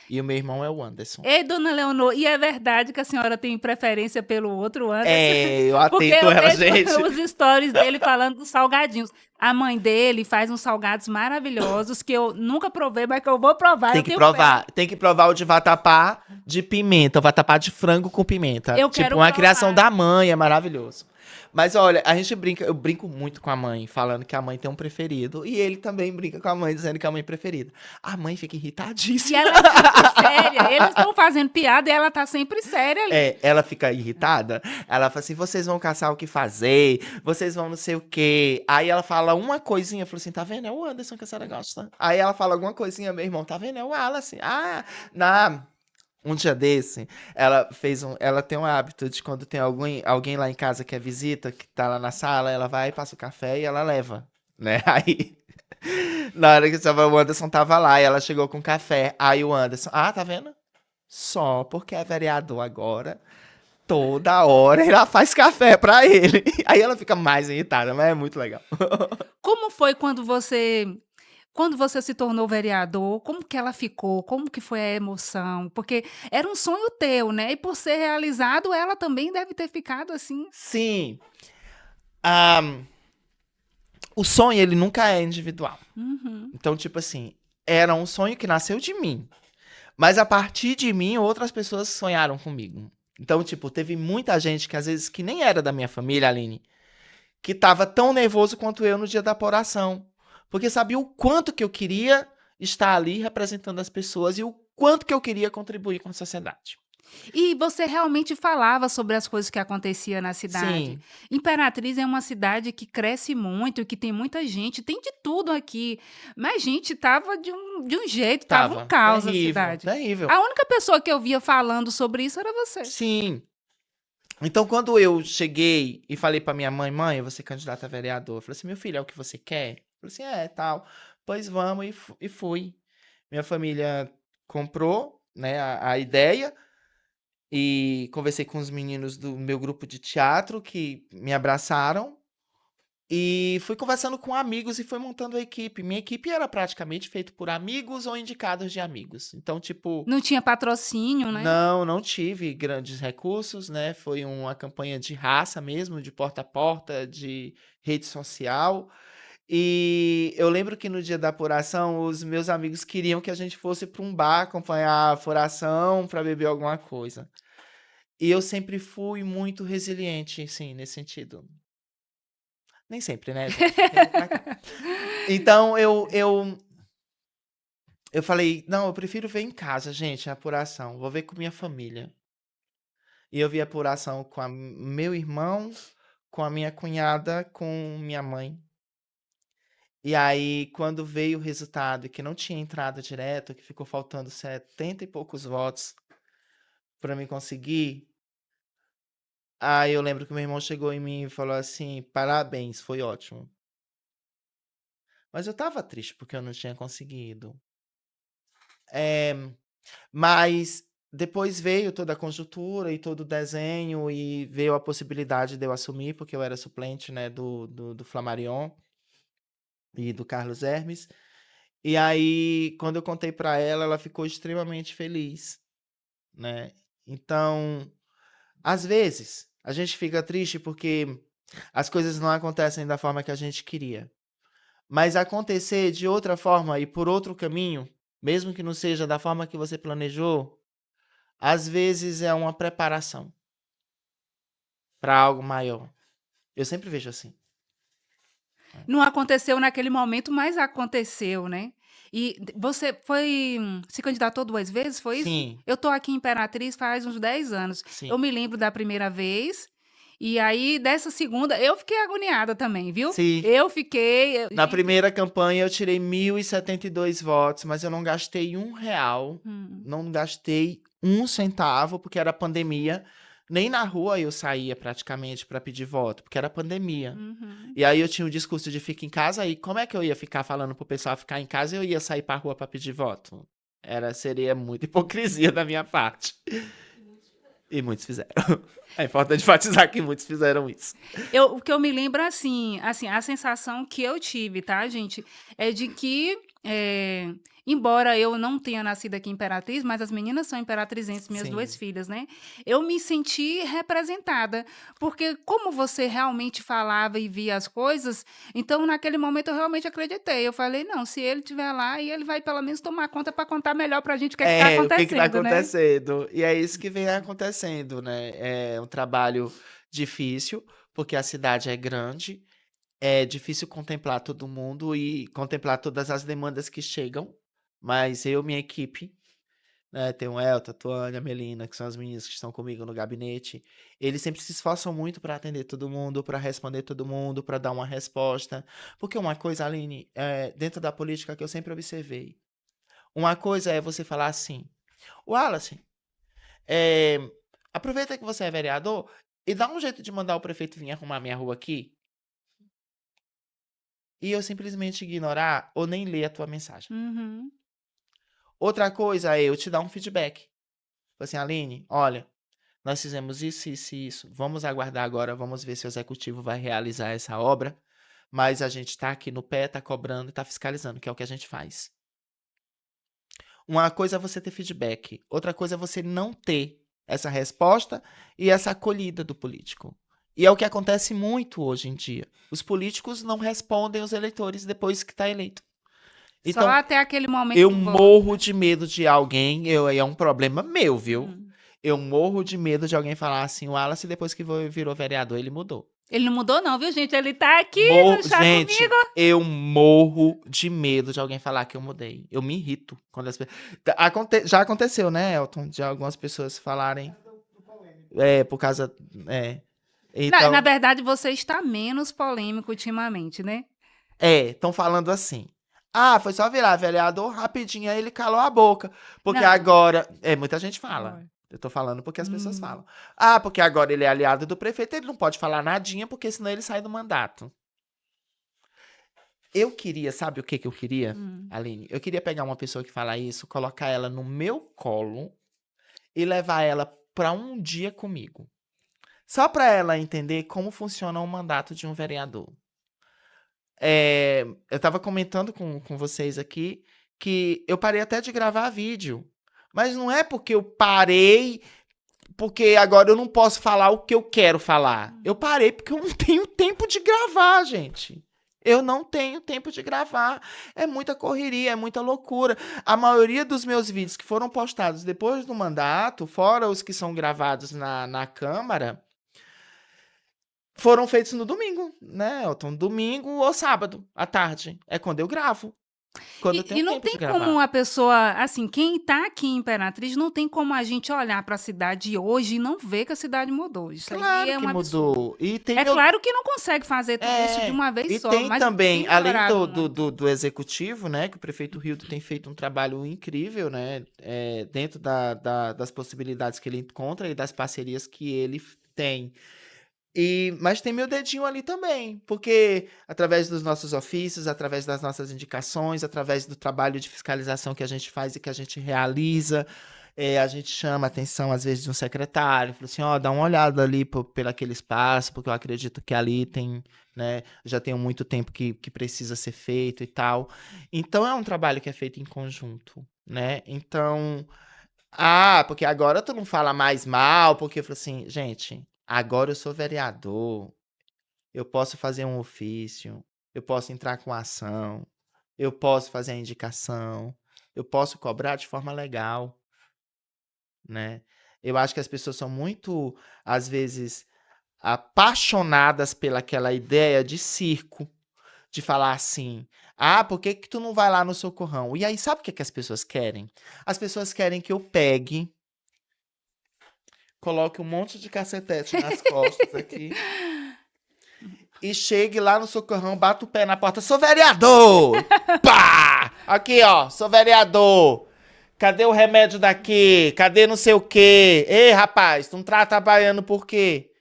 E o meu irmão é o Anderson. Ei, dona Leonor, e é verdade que a senhora tem preferência pelo outro Anderson? É, eu Porque atento eu ela, vejo gente. os stories dele falando dos salgadinhos. A mãe dele faz uns salgados maravilhosos que eu nunca provei, mas que eu vou provar, eu tenho fé. Tem que provar o de vatapá de pimenta, o vatapá de frango com pimenta. Eu Tipo, quero uma criação provar. da mãe, é maravilhoso. Mas olha, a gente brinca, eu brinco muito com a mãe, falando que a mãe tem um preferido, e ele também brinca com a mãe, dizendo que a mãe é preferida. A mãe fica E irritadíssima. ela é sempre séria. Eles estão fazendo piada e ela tá sempre séria ali. É, ela fica irritada, ela fala assim, vocês vão caçar o que fazer, vocês vão não sei o quê. Aí ela fala uma coisinha, falou assim, tá vendo? É o Anderson que a senhora gosta. Aí ela fala alguma coisinha, meu irmão, tá vendo? É o Wallace. Ah, um dia desse, ela tem um hábito de quando tem alguém lá em casa que é visita, que tá lá na sala, ela vai, passa o café e ela leva, né? Aí, na hora que o Anderson tava lá, e ela chegou com café, aí o Anderson, tá vendo? Só porque é vereador agora, toda hora ela faz café pra ele. Aí ela fica mais irritada, mas é muito legal. Como foi quando você se tornou vereador? Como que ela ficou? Como que foi a emoção? Porque era um sonho teu, né? E por ser realizado, ela também deve ter ficado assim. Sim, ah, o sonho ele nunca é individual. Uhum. Então, tipo assim, era um sonho que nasceu de mim. Mas a partir de mim, outras pessoas sonharam comigo. Então, tipo, teve muita gente que às vezes que nem era da minha família, Aline, que tava tão nervoso quanto eu no dia da apuração. Porque sabia o quanto que eu queria estar ali representando as pessoas e o quanto que eu queria contribuir com a sociedade. E você realmente falava sobre as coisas que acontecia na cidade. Sim, Imperatriz é uma cidade que cresce muito, que tem muita gente, tem de tudo aqui. Mas, gente, tava de um jeito, tava um tava caos a terrível, cidade. terrível. A única pessoa que eu via falando sobre isso era você. Sim. Então, quando eu cheguei e falei pra minha mãe, mãe, eu vou ser candidata a vereador. Eu falei assim, meu filho, é o que você quer? Eu falei assim, tal. Pois vamos, e fui. Minha família comprou, né, a ideia e conversei com os meninos do meu grupo de teatro que me abraçaram E fui conversando com amigos e fui montando a equipe. Minha equipe era praticamente feita por amigos ou indicados de amigos. Então, tipo, Não tinha patrocínio, né? não tive grandes recursos, né? Foi uma campanha de raça mesmo, de porta a porta, de rede social. E eu lembro que no dia da apuração, os meus amigos queriam que a gente fosse para um bar acompanhar a apuração para beber alguma coisa. E eu sempre fui muito resiliente, sim, nesse sentido. Nem sempre, né, gente? De tempo pra cá. Então eu falei, não, eu prefiro ver em casa, gente, a apuração. Vou ver com minha família. E eu vi a apuração com meu irmão, com a minha cunhada, com minha mãe. E aí, quando veio o resultado e que não tinha entrada direto, que ficou faltando 70 e poucos votos para mim conseguir, aí eu lembro que meu irmão chegou em mim e falou assim: parabéns, foi ótimo. Mas eu tava triste porque eu não tinha conseguido. É, mas depois veio toda a conjuntura e todo o desenho e veio a possibilidade de eu assumir, porque eu era suplente, né, do Flamarion e do Carlos Hermes. E aí, quando eu contei pra ela, ela ficou extremamente feliz, né? Então, às vezes, a gente fica triste porque as coisas não acontecem da forma que a gente queria. Mas acontecer de outra forma e por outro caminho, mesmo que não seja da forma que você planejou, às vezes é uma preparação para algo maior. Eu sempre vejo assim. Não aconteceu naquele momento, mas aconteceu, né. E você se candidatou 2 vezes, foi isso? Sim, Eu tô aqui em Imperatriz faz uns 10 anos. Eu sim. me lembro da primeira vez, e aí dessa segunda eu fiquei agoniada também, viu. Sim. Eu fiquei, Na gente. primeira campanha eu tirei 1.072 votos, mas eu não gastei R$ 1. Hum, Não gastei um centavo, porque era pandemia. Nem na rua eu saía praticamente para pedir voto, porque era pandemia. uhum. E aí eu tinha o discurso de fica em casa, e como é que eu ia ficar falando pro pessoal ficar em casa e eu ia sair pra rua para pedir voto? Seria muita hipocrisia da minha parte. E muitos fizeram. É importante enfatizar que muitos fizeram isso. O que eu me lembro, assim, a sensação que eu tive, tá, gente, é de que, embora eu não tenha nascido aqui em Imperatriz, mas as meninas são imperatrizenses, minhas 2 Sim. filhas, né, eu me senti representada, porque como você realmente falava e via as coisas, então naquele momento eu realmente acreditei, eu falei: "Não, se ele estiver lá, e ele vai pelo menos tomar conta para contar melhor pra gente o que é que tá É, o que que tá acontecendo, né". acontecendo? E é isso que vem acontecendo, né? É um trabalho difícil, porque a cidade é grande, é difícil contemplar todo mundo e contemplar todas as demandas que chegam, mas eu, minha equipe, né, tem o Elton, a Tuane, a Melina, que são as meninas que estão comigo no gabinete, eles sempre se esforçam muito para atender todo mundo, para responder todo mundo, para dar uma resposta, porque uma coisa, Aline, dentro da política que eu sempre observei, uma coisa é você falar assim: Wallace, eh, aproveita que você é vereador e dá um jeito de mandar o prefeito vir arrumar minha rua aqui, e eu simplesmente ignorar ou nem ler a tua mensagem. Uhum. Outra coisa é eu te dar um feedback. Tipo assim, Aline, olha, nós fizemos isso, isso e isso. Vamos aguardar agora, vamos ver se o executivo vai realizar essa obra. Mas a gente tá aqui no pé, tá cobrando e tá fiscalizando, que é o que a gente faz. Uma coisa é você ter feedback, outra coisa é você não ter essa resposta e essa acolhida do político. E é o que acontece muito hoje em dia. Os políticos não respondem os eleitores depois que está eleito. Só Então, até aquele momento eu do voto, morro né. de medo de alguém, é um problema meu, viu? Hum. Eu morro de medo de alguém falar assim, o Wallace, depois que virou vereador, ele mudou. Ele não mudou não, viu, gente, ele tá aqui no chat Gente, comigo. eu morro de medo de alguém falar que eu mudei. Eu me irrito quando as pessoas. Já aconteceu, né, Elton? De algumas pessoas falarem. Por causa. É. Na Então, verdade, você está menos polêmico ultimamente, né. estão falando assim. Ah, foi só virar vereador, rapidinho aí ele calou a boca. Porque Não, agora. Muita gente fala. olha. Eu tô falando porque as pessoas Hum, falam. Ah, porque agora ele é aliado do prefeito, ele não pode falar nadinha, porque senão ele sai do mandato. Eu queria, sabe o que que eu queria, hum. Aline? Eu queria pegar uma pessoa que fala isso, colocar ela no meu colo e levar ela para um dia comigo. Só para ela entender como funciona o mandato de um vereador. eu tava comentando com vocês aqui que eu parei até de gravar vídeo. Mas não é porque eu parei, porque agora eu não posso falar o que eu quero falar. Eu parei porque eu não tenho tempo de gravar, gente. Eu não tenho tempo de gravar. É muita correria, é muita loucura. A maioria dos meus vídeos que foram postados depois do mandato, fora os que são gravados na Câmara, foram feitos no domingo, né, Elton? Domingo ou sábado, à tarde. É quando eu gravo. Quando eu tenho E não tempo de tem como gravar. a pessoa, assim, quem está aqui em Imperatriz, não tem como a gente olhar para a cidade hoje e não ver que a cidade mudou. Isso aí Claro é que um absurdo. mudou. E tem É meu. claro que não consegue fazer tudo isso de É. uma vez E só, tem mas também, tem além melhorado do, do, muito. do, do executivo, né? Que o prefeito Hildo tem feito um trabalho incrível, né? Dentro das possibilidades que ele encontra e das parcerias que ele tem. Mas tem meu dedinho ali também, porque através dos nossos ofícios, através das nossas indicações, através do trabalho de fiscalização que a gente faz e que a gente realiza, a gente chama a atenção, às vezes, de um secretário, fala assim, ó, dá uma olhada ali pelo aquele espaço, porque eu acredito que ali tem, né, já tem muito tempo que precisa ser feito e tal. Então, é um trabalho que é feito em conjunto, né? Então, porque agora tu não fala mais mal, porque eu falo assim, gente, agora eu sou vereador, eu posso fazer um ofício, eu posso entrar com ação, eu posso fazer a indicação, eu posso cobrar de forma legal, né? Eu acho que as pessoas são muito, às vezes, apaixonadas pelaquela ideia de circo, de falar assim, por que que tu não vai lá no Socorrão? E aí, sabe o que que as pessoas querem? As pessoas querem que eu pegue, coloque um monte de cacetete nas costas aqui e chegue lá no Socorrão, bata o pé na porta, sou vereador! Pá! Aqui, ó, sou vereador. Cadê o remédio daqui? Cadê não sei o quê? Ei, rapaz, tu não trata baiano por quê?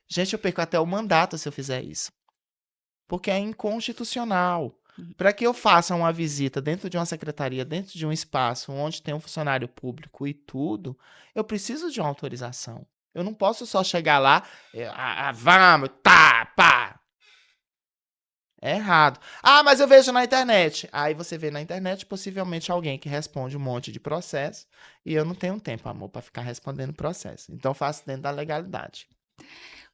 Gente, eu perco até o mandato se eu fizer isso. Porque é inconstitucional. Para que eu faça uma visita dentro de uma secretaria, dentro de um espaço onde tem um funcionário público e tudo, eu preciso de uma autorização. Eu não posso só chegar lá, vamos, tá, pá. É errado. Mas eu vejo na internet. Aí você vê na internet possivelmente alguém que responde um monte de processo e eu não tenho tempo, amor, para ficar respondendo processo. Então eu faço dentro da legalidade.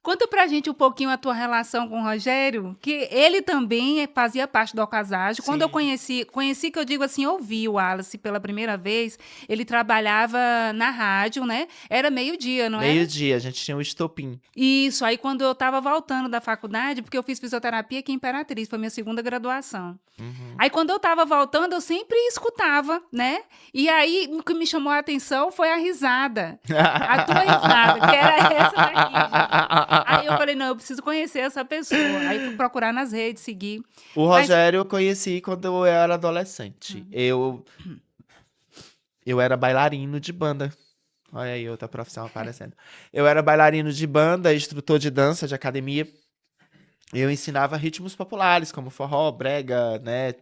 Conta pra gente um pouquinho a tua relação com o Rogério, que ele também fazia parte do Alcasage. Quando eu Sim. conheci que eu digo assim, ouvi o Wallace pela primeira vez, ele trabalhava na rádio, né? Era meio-dia, não era? Meio-dia, a gente tinha o estopim. Isso, aí quando eu estava voltando da faculdade, porque eu fiz fisioterapia aqui em Imperatriz, foi minha segunda graduação. Uhum. Aí quando eu estava voltando, eu sempre escutava, né? E aí o que me chamou a atenção foi a risada. A tua risada, que era essa daqui, gente. Aí eu falei, não, eu preciso conhecer essa pessoa. Aí fui procurar nas redes, seguir. O Mas Rogério eu conheci quando eu era adolescente. Eu era bailarino de banda. Olha aí, outra profissão aparecendo. Eu era bailarino de banda, instrutor de dança de academia. Eu ensinava ritmos populares, como forró, brega, né?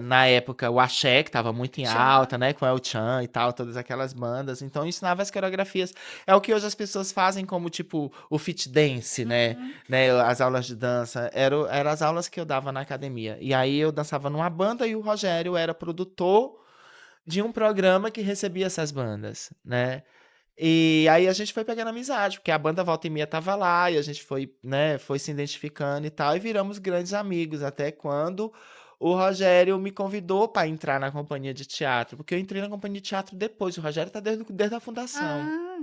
Na época, o axé, que tava muito em Tchan. alta, né? Com El Chan e tal, todas aquelas bandas. Então, eu ensinava as coreografias. É o que hoje as pessoas fazem como, tipo, o fit dance, né? Uhum. As aulas de dança. Eram as aulas que eu dava na academia. E aí, eu dançava numa banda e o Rogério era produtor de um programa que recebia essas bandas, né? E aí a gente foi pegando amizade, porque a banda Volta e Meia tava lá, e a gente foi, né, foi se identificando e tal, e viramos grandes amigos, até quando o Rogério me convidou para entrar na companhia de teatro, porque eu entrei na companhia de teatro depois, o Rogério tá desde a fundação. Ah,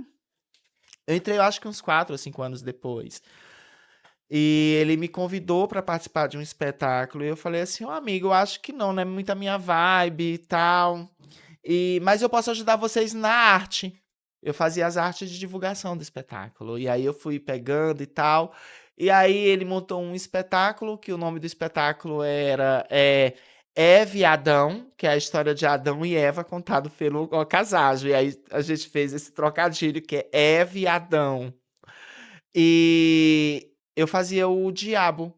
Eu entrei, eu acho que uns 4 ou 5 anos depois. E ele me convidou para participar de um espetáculo, e eu falei assim, ó, amigo, eu acho que não é muito a minha vibe e tal, mas eu posso ajudar vocês na arte. Eu fazia as artes de divulgação do espetáculo. E aí eu fui pegando e tal. E aí ele montou um espetáculo, que o nome do espetáculo era Eve e Adão, que é a história de Adão e Eva contado pelo Casage. E aí a gente fez esse trocadilho que é Eve e Adão. E eu fazia o diabo.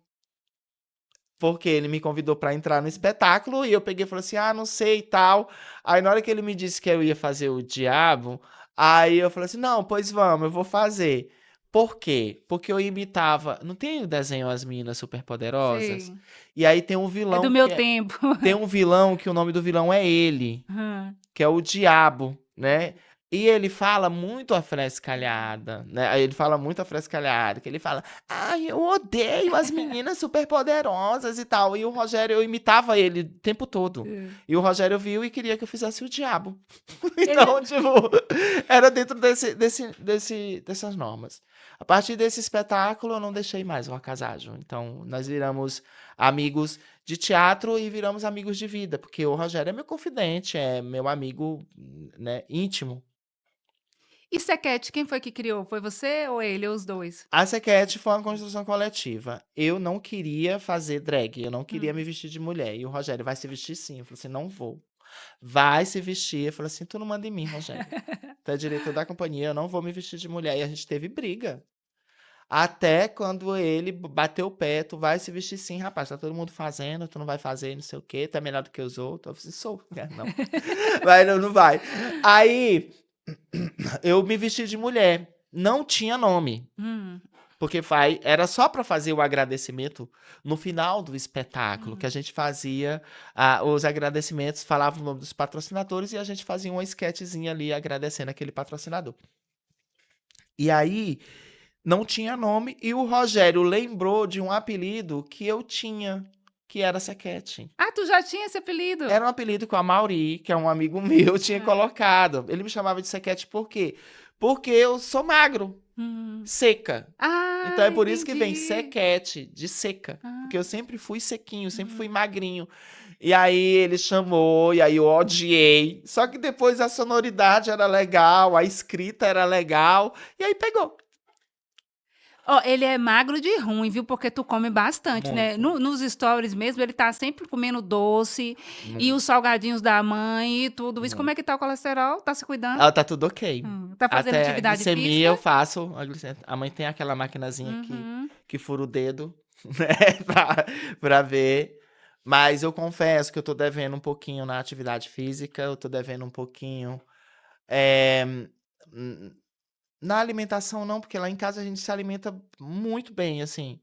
Porque ele me convidou pra entrar no espetáculo e eu peguei e falei assim: não sei e tal. Aí na hora que ele me disse que eu ia fazer o diabo, aí eu falei assim: não, pois vamos, eu vou fazer. Por quê? Porque eu imitava. Não tem o desenho As Meninas Superpoderosas? Sei. E aí tem um É do vilão meu tempo. tem um vilão que o nome do vilão é ele, Hã. que é o diabo, né? E ele fala muito afrescalhada, né? Aí ele fala muito afrescalhado, que ele fala, ai, eu odeio as meninas superpoderosas e tal. E o Rogério, eu imitava ele o tempo todo. Hã. E o Rogério viu e queria que eu fizesse o diabo. Ele Então, tipo, era dentro dessas normas. A partir desse espetáculo, eu não deixei mais o Akazajo. Então, nós viramos amigos de teatro e viramos amigos de vida, porque o Rogério é meu confidente, é meu amigo, né, íntimo. e Sequete, quem foi que criou? Foi você ou ele, ou os 2? A Sequete foi uma construção coletiva. Eu não queria fazer drag, eu não queria me Hum. vestir de mulher. E o Rogério, vai se vestir sim. Eu falei assim, não vou. Vai se vestir. Eu falei assim, tu não manda em mim, Rogério. Tu é diretor da companhia, eu não vou me vestir de mulher. E a gente teve briga. Até quando ele bateu o pé, tu vai se vestir sim, rapaz. Tá todo mundo fazendo, tu não vai fazer, não sei o quê. Tu é melhor do que os outros. Eu falei assim, sou. Não. Vai, não, não vai. Aí, eu me vesti de mulher. Não tinha nome. Hum. Porque era só para fazer o agradecimento no final do espetáculo, que a Hum. gente fazia os agradecimentos, falava o nome dos patrocinadores e a gente fazia uma sketchzinha ali agradecendo aquele patrocinador. E aí, não tinha nome e o Rogério lembrou de um apelido que eu tinha, que era Sequete. Ah, tu já tinha esse apelido? Era um apelido que o Amaury, que é um amigo meu, tinha Hã. colocado. Ele me chamava de Sequete por quê? Porque eu sou magro, Hum. seca. Então Ah, é por isso que vem entendi. Sequete, de seca. Porque eu Ah. sempre fui sequinho, sempre fui Hum. magrinho. E aí ele chamou, e aí eu odiei. Só que depois a sonoridade era legal, a escrita era legal, e aí pegou. Ó, ele é magro de ruim, viu, porque tu come bastante, né. Muito, Nos stories mesmo, ele tá sempre comendo doce, e os muito, salgadinhos da mãe e tudo isso. Como é muito. que tá o colesterol? Tá se cuidando? Ela tá tudo ok. Tá fazendo Até a atividade glicemia física? eu faço. A mãe tem aquela maquinazinha Uhum. que fura o dedo, né? Pra ver. Mas eu confesso que eu tô devendo um pouquinho na atividade física, eu tô devendo um pouquinho. eh, n- Na alimentação, não, porque lá em casa a gente se alimenta muito bem, assim.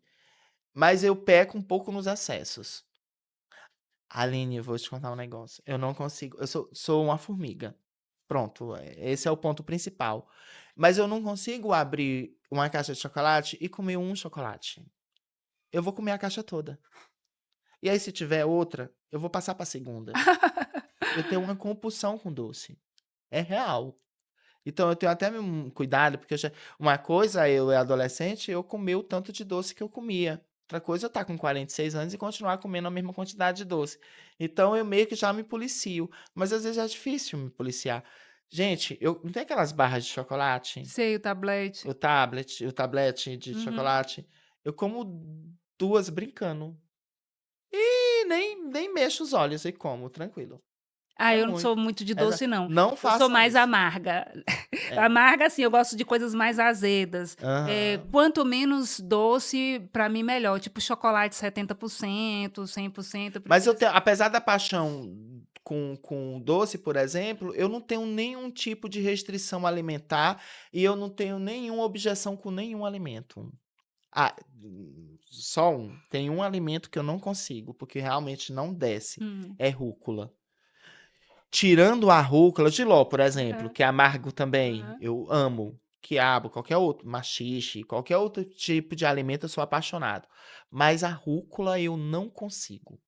Mas eu peco um pouco nos excessos. Aline, eu vou te contar um negócio. Eu não consigo. Eu sou uma formiga. Pronto, esse é o ponto principal. Mas eu não consigo abrir uma caixa de chocolate e comer um chocolate. Eu vou comer a caixa toda. E aí, se tiver outra, eu vou passar para a segunda. Eu tenho uma compulsão com doce. É real. Então eu tenho até um cuidado, porque uma coisa eu adolescente, eu comer o tanto de doce que eu comia. Outra coisa eu estar com 46 anos e continuar comendo a mesma quantidade de doce. Então eu meio que já me policio, mas às vezes é difícil me policiar. Gente, eu não tem aquelas barras de chocolate, Sei, o tablete. o tablete de Uhum. chocolate, eu como 2 brincando. E nem mexo os olhos e como, tranquilo. Ah, É eu não muito. sou muito de Essa doce não. não Eu sou façam mais isso. amarga. É. Amarga, assim, eu gosto de coisas mais azedas. Aham. Quanto menos doce, pra mim melhor, tipo chocolate 70%, 100%, eu Mas prefiro eu assim. tenho, apesar da paixão com doce, por exemplo, eu não tenho nenhum tipo de restrição alimentar e eu não tenho nenhuma objeção com nenhum alimento. Ah, só um. Tem um alimento que eu não consigo, porque realmente não desce. Hum. É rúcula. Tirando a rúcula, jiló, por exemplo, Aham, que é amargo também, aham. eu amo. Quiabo, qualquer outro, maxixe, qualquer outro tipo de alimento, eu sou apaixonado. Mas a rúcula eu não consigo.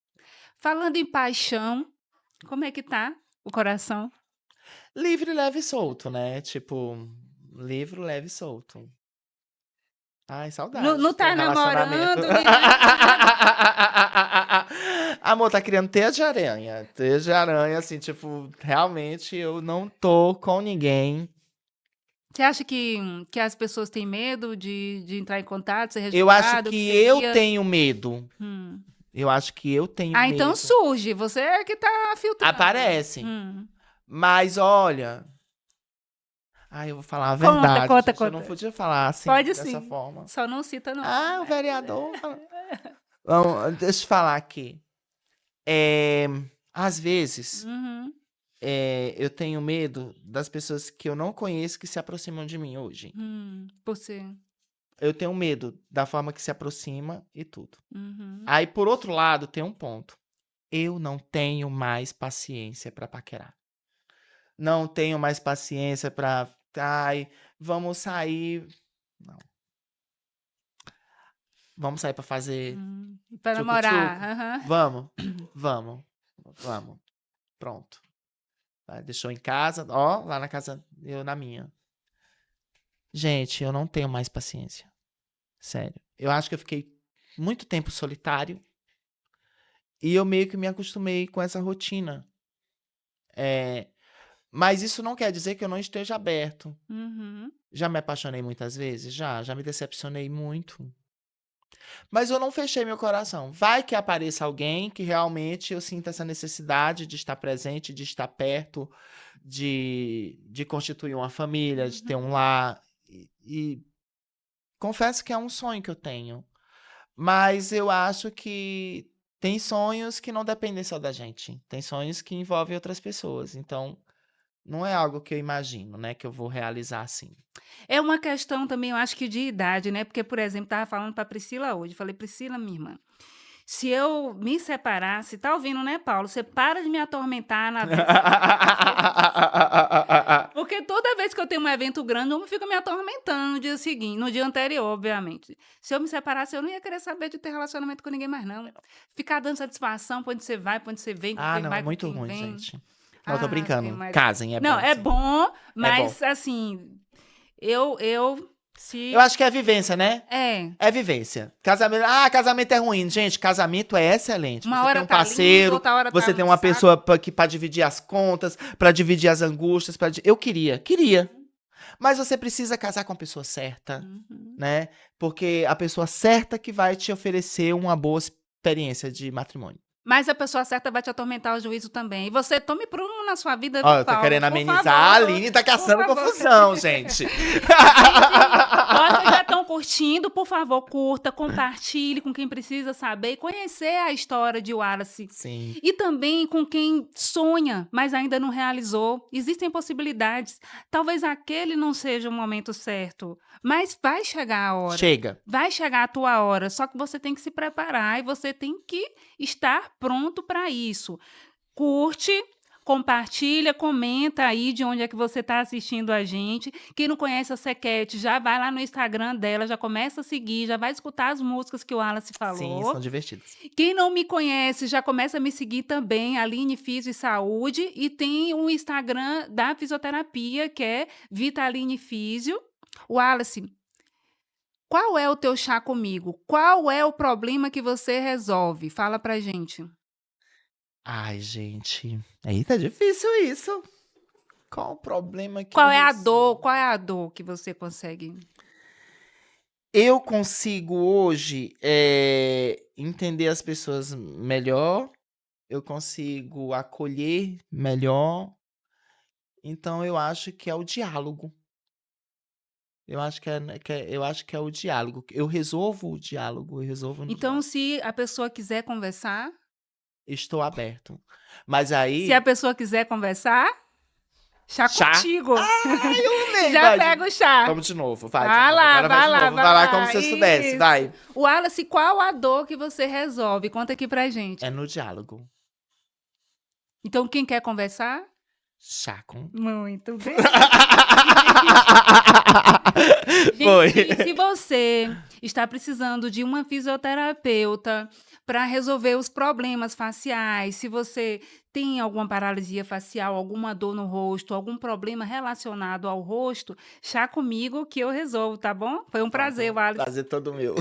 Falando em paixão, como é que tá o coração? Livre, leve e solto, né, tipo, livre, leve e solto. Ai, Não saudade não de ter um tá relacionamento. namorando nem nada? Amor, tá criando teia de aranha, assim, tipo, realmente eu não tô com ninguém. Você acha que as pessoas têm medo de entrar em contato, ser Eu acho rejeitado, o que que eu seria? tenho medo, Hum. eu acho que eu tenho Ah, então medo. surge, você é que tá filtrando. Aparece, mas olha, eu vou falar a Conta, verdade, conta, gente, eu não conta. podia falar assim, Pode dessa sim, forma. só não cita nome, Ah, o né. vereador vamos, deixa eu falar aqui. Eh, Às vezes, Uhum. eu tenho medo das pessoas que eu não conheço que se aproximam de mim hoje. Por ser. eu tenho medo da forma que se aproxima e tudo. Uhum. Aí, por outro lado, tem um ponto. Eu não tenho mais paciência pra paquerar. Não tenho mais paciência pra, ai, vamos sair. Não. Vamos sair pra fazer Pra namorar. tchucu-tchucu? Aham. Vamos, vamos, vamos. Pronto. Deixou em casa, ó, lá na casa, eu na minha. Gente, eu não tenho mais paciência. Sério. Eu acho que eu fiquei muito tempo solitário e eu meio que me acostumei com essa rotina. É, mas isso não quer dizer que eu não esteja aberto. Uhum. Já me apaixonei muitas vezes? Já me decepcionei muito. Mas eu não fechei meu coração. Vai que apareça alguém que realmente eu sinta essa necessidade de estar presente, de estar perto, de constituir uma família, de ter um lar. E confesso que é um sonho que eu tenho. Mas eu acho que tem sonhos que não dependem só da gente. Tem sonhos que envolvem outras pessoas. Então, não é algo que eu imagino, né, que eu vou realizar assim. É uma questão também, eu acho que de idade, né? Porque, por exemplo, estava falando para Priscila hoje. Falei, Priscila, minha irmã, se eu me separasse, tá ouvindo, né, Paulo? Você para de me atormentar na porque toda vez que eu tenho um evento grande, eu fico me atormentando no dia seguinte, no dia anterior, obviamente. Se eu me separasse, eu não ia querer saber de ter relacionamento com ninguém mais, não. Ficar dando satisfação pra onde você vai, pra onde você vem, com Ah, quem não, é vai, com muito quem ruim, vem. gente. Não, tô Ave brincando. Maria. Casem, é Não, bom, é sim. bom, É bom. mas assim, eu se Eu acho que é vivência, né? é, É vivência. Casamento é ruim. Gente, casamento é excelente. uma Você tem hora um tá lindo, parceiro, outra hora tá você tem um uma saco. pessoa pra dividir as contas, pra dividir as angústias. Eu queria. Mas você precisa casar com a pessoa certa, Uhum. né? Porque a pessoa certa que vai te oferecer uma boa experiência de matrimônio. Mas a pessoa certa vai te atormentar o juízo também. E você tome prumo na sua vida, Ó, viu, eu tô Paulo? querendo Por amenizar, a favor, Aline tá por caçando favor. confusão, gente. Gente, vocês já estão curtindo? Por favor, curta, compartilhe com quem precisa saber e conhecer a história de Wallace. Sim. E também com quem sonha, mas ainda não realizou. Existem possibilidades. Talvez aquele não seja o momento certo, mas vai chegar a hora. Chega. Vai chegar a tua hora, só que você tem que se preparar e você tem que estar pronto para isso. Curte, compartilha, comenta aí de onde é que você está assistindo a gente. Quem não conhece a Sequete, já vai lá no Instagram dela, já começa a seguir, já vai escutar as músicas que o Wallace Sim, falou. são divertidas. Quem não me conhece, já começa a me seguir também, Aline Físio e Saúde, e tem o Instagram da fisioterapia, que é Vitaline Físio. Wallace, qual é o teu chá comigo? Qual é o problema que você resolve? Fala pra gente. Ai, gente. Eita, difícil isso. Qual o problema que eu Qual é a dor? resolvo? Qual é a dor que você consegue? Eu consigo hoje entender as pessoas melhor, eu consigo acolher melhor, então eu acho que é o diálogo. Eu acho eu acho que é o diálogo. Eu resolvo o diálogo, eu resolvo no Então, diálogo. se a pessoa quiser conversar, Estou aberto. Mas se a aí, pessoa quiser conversar, chá chá. contigo. Ai, eu amei, Já vai. pega o chá. Vamos de novo, vai de Vai novo. lá, Agora vai vai de lá, novo. vai Vai lá como lá. se você soubesse, Isso. vai. Wallace, qual a dor que você resolve? Conta aqui pra gente. É no diálogo. Então, quem quer conversar? Chá com. Muito bem. Foi. Gente, se você está precisando de uma fisioterapeuta para resolver os problemas faciais, se você tem alguma paralisia facial, alguma dor no rosto, algum problema relacionado ao rosto, chá comigo que eu resolvo, tá bom? Foi um prazer, Wallace. Prazer todo meu.